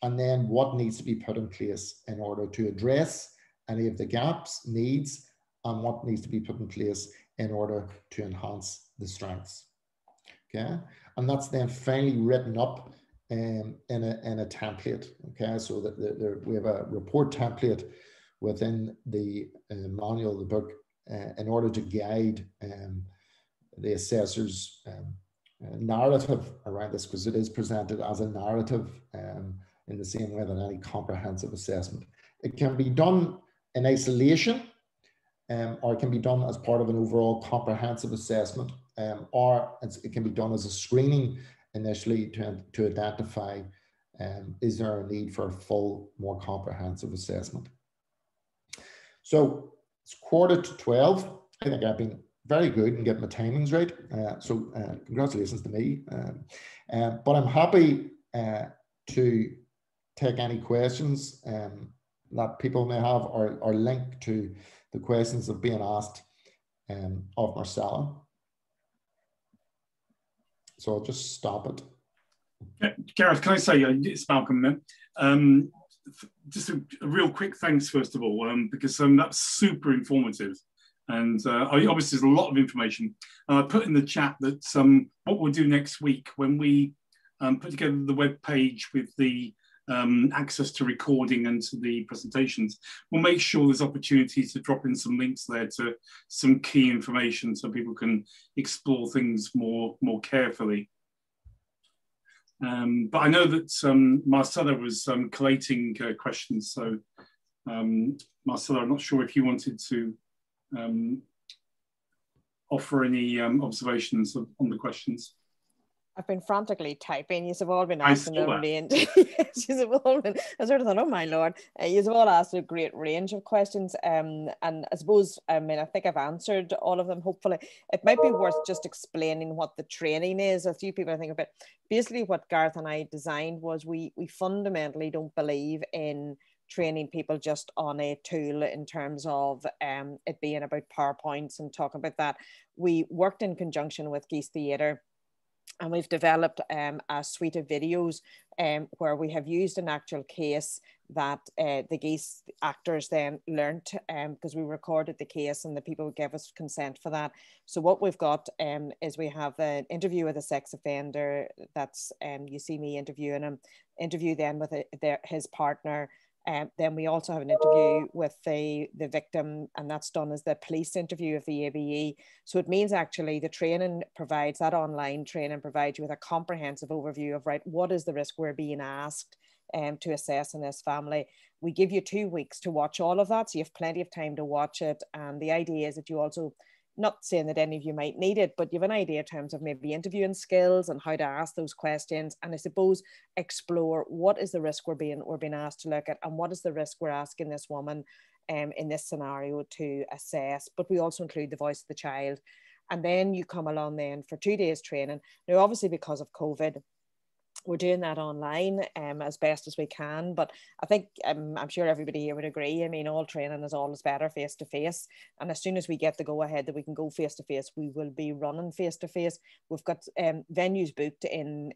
And then what needs to be put in place in order to address any of the gaps, needs, and what needs to be put in place in order to enhance the strengths. Okay, and that's then finally written up in a template. Okay, so that we have a report template within the manual, the book, in order to guide the assessor's narrative around this, because it is presented as a narrative in the same way that any comprehensive assessment. It can be done in isolation, or it can be done as part of an overall comprehensive assessment, or it can be done as a screening initially to identify is there a need for a full, more comprehensive assessment. So it's 11:45. I think I've been very good in getting my timings right. So congratulations to me. But I'm happy to take any questions that people may have, or link to the questions that are being asked of Marcella. So I'll just stop it. Gareth, can I say, it's Malcolm then. Just a real quick thanks, first of all, because that's super informative. And obviously there's a lot of information. I put in the chat that what we'll do next week when we put together the web page with the access to recording and to the presentations, we'll make sure there's opportunities to drop in some links there to some key information so people can explore things more carefully. But I know that Marcella was collating questions, so Marcella, I'm not sure if you wanted to offer any observations on the questions. I've been frantically typing. You've all been asking a range. I sort of thought, oh my lord, you've all asked a great range of questions. And I suppose, I think I've answered all of them, hopefully. It might be worth just explaining what the training is. A few people I think about. Basically what Gareth and I designed was we fundamentally don't believe in training people just on a tool in terms of it being about PowerPoints and talking about that. We worked in conjunction with Geese Theatre, and we've developed a suite of videos where we have used an actual case that the Geese actors then learnt, because we recorded the case and the people gave us consent for that. So what we've got is we have an interview with a sex offender. That's you see me interviewing him, interview then with his partner. Then we also have an interview with the victim, and that's done as the police interview of the ABE. So it means actually the training provides, that online training provides you with a comprehensive overview of, right, what is the risk we're being asked to assess in this family. We give you 2 weeks to watch all of that, so you have plenty of time to watch it. And the idea is that you also, not saying that any of you might need it, but you have an idea in terms of maybe interviewing skills and how to ask those questions. And I suppose explore what is the risk we're being asked to look at, and what is the risk we're asking this woman in this scenario to assess. But we also include the voice of the child. And then you come along then for 2 days training. Now, obviously because of COVID, we're doing that online as best as we can. But I think I'm sure everybody here would agree. I mean, all training is always better face to face. And as soon as we get the go ahead that we can go face to face, we will be running face to face. We've got venues booked in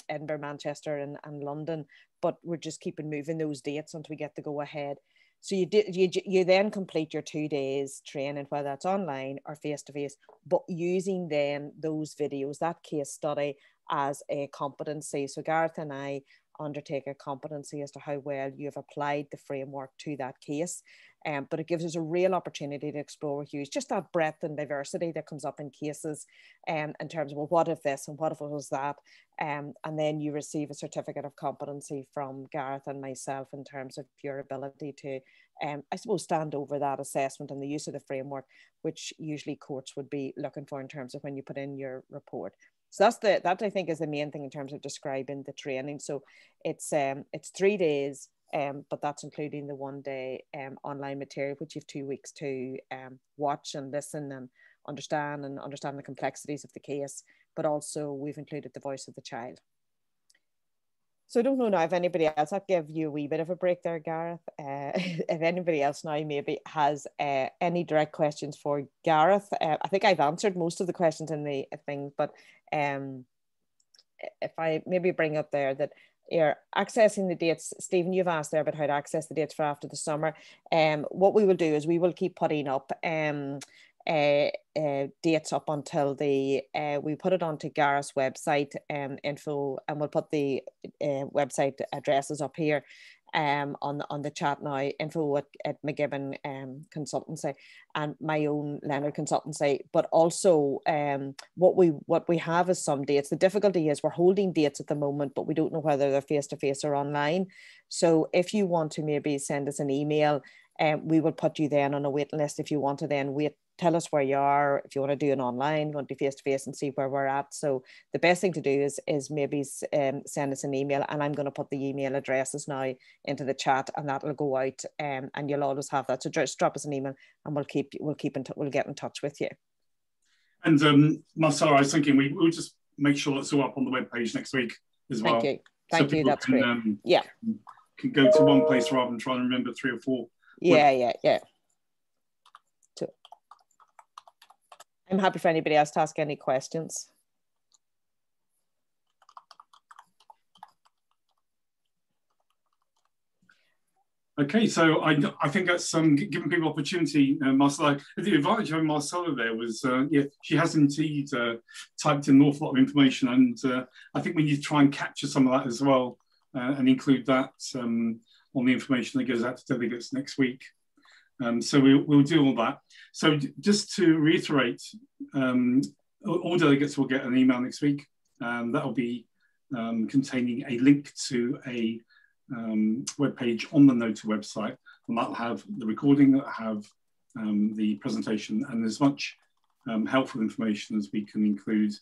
Edinburgh, Manchester, and London, but we're just keeping moving those dates until we get the go ahead. So you then complete your 2 days training, whether that's online or face to face, but using then those videos, that case study, as a competency. So Gareth and I undertake a competency as to how well you have applied the framework to that case. But it gives us a real opportunity to explore with you just that breadth and diversity that comes up in cases in terms of, well, what if this and what if it was that? And then you receive a certificate of competency from Gareth and myself in terms of your ability to, I suppose, stand over that assessment and the use of the framework, which usually courts would be looking for in terms of when you put in your report. So that I think is the main thing in terms of describing the training. So it's 3 days, but that's including the 1 day online material, which you have 2 weeks to watch and listen and understand the complexities of the case. But also we've included the voice of the child. So I don't know now if anybody else, I'll give you a wee bit of a break there, Gareth. If anybody else now maybe has any direct questions for Gareth. I think I've answered most of the questions in the thing, but if I maybe bring up there that you're accessing the dates, Stephen, you've asked there about how to access the dates for after the summer. What we will do is we will keep putting up dates up until we put it onto Gareth's website info, and we'll put the website addresses up here on the chat now, info at McGibbon consultancy and my own Leonard consultancy. But also what we have is some dates. The difficulty is we're holding dates at the moment, but we don't know whether they're face-to-face or online. So if you want to maybe send us an email, we will put you then on a waiting list. If you want to then wait, tell us where you are. If you want to do an online, you want to do face-to-face and see where we're at. So the best thing to do is maybe send us an email, and I'm going to put the email addresses now into the chat, and that'll go out, and you'll always have that. So just drop us an email, and we'll get in touch with you. And Marcella, I was thinking we'll just make sure it's all up on the webpage next week as well. Thank you. That's great. Yeah, can go to one place rather than trying to remember 3 or 4. Yeah. So I'm happy for anybody else to ask any questions. Okay, so I think that's giving people opportunity. Marcella, the advantage of Marcella there was, she has indeed typed in an awful lot of information, and I think we need to try and capture some of that as well and include that on the information that goes out to delegates next week. So we'll do all that. So just to reiterate, all delegates will get an email next week. That will be containing a link to a webpage on the NOTA website, and that'll have the recording, that'll have the presentation, and as much helpful information as we can include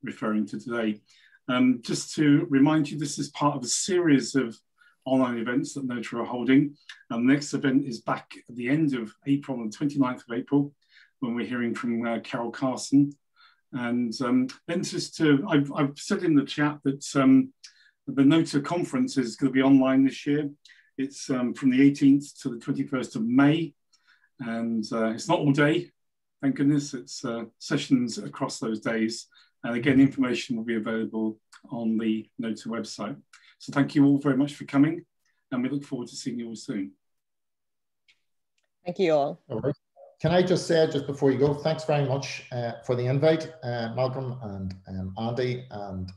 referring to today. Just to remind you, this is part of a series of online events that NOTA are holding. The next event is back at the end of April, on the 29th of April, when we're hearing from Carol Carson. And then just to, I've said in the chat that the NOTA conference is going to be online this year. It's from the 18th to the 21st of May. And it's not all day, thank goodness. It's sessions across those days. And again, information will be available on the NOTA website. So thank you all very much for coming, and we look forward to seeing you all soon. Thank you all. All right. Can I just say, just before you go, thanks very much for the invite, Malcolm and Andy, and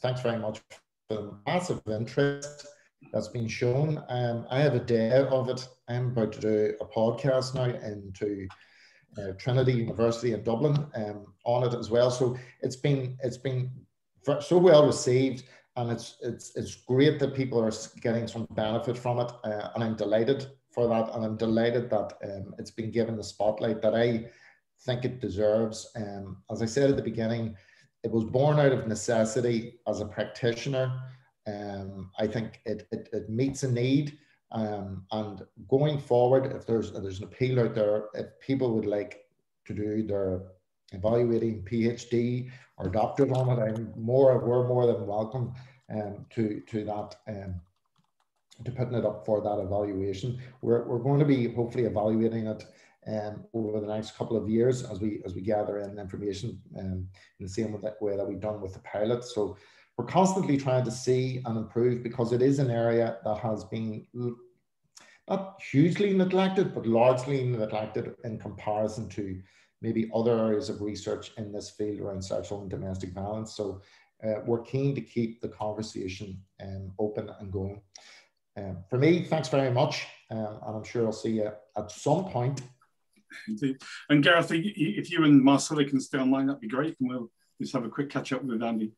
thanks very much for the massive interest that's been shown. I have a day of it. I'm about to do a podcast now into Trinity University in Dublin on it as well. So it's been so well received. And it's great that people are getting some benefit from it, and I'm delighted for that. And I'm delighted that it's been given the spotlight that I think it deserves. As I said at the beginning, it was born out of necessity as a practitioner. I think it meets a need. And going forward, if there's an appeal out there, if people would like to do evaluating PhD or doctorate on it, we're more than welcome to that, to putting it up for that evaluation. We're going to be hopefully evaluating it over the next couple of years as we gather in information in the same way that we've done with the pilot. So we're constantly trying to see and improve, because it is an area that has been not hugely neglected, but largely neglected in comparison to maybe other areas of research in this field around sexual and domestic violence. So we're keen to keep the conversation open and going. For me, thanks very much, and I'm sure I'll see you at some point. Indeed. And Gareth, if you and Marcella can stay online, that'd be great, and we'll just have a quick catch up with Andy.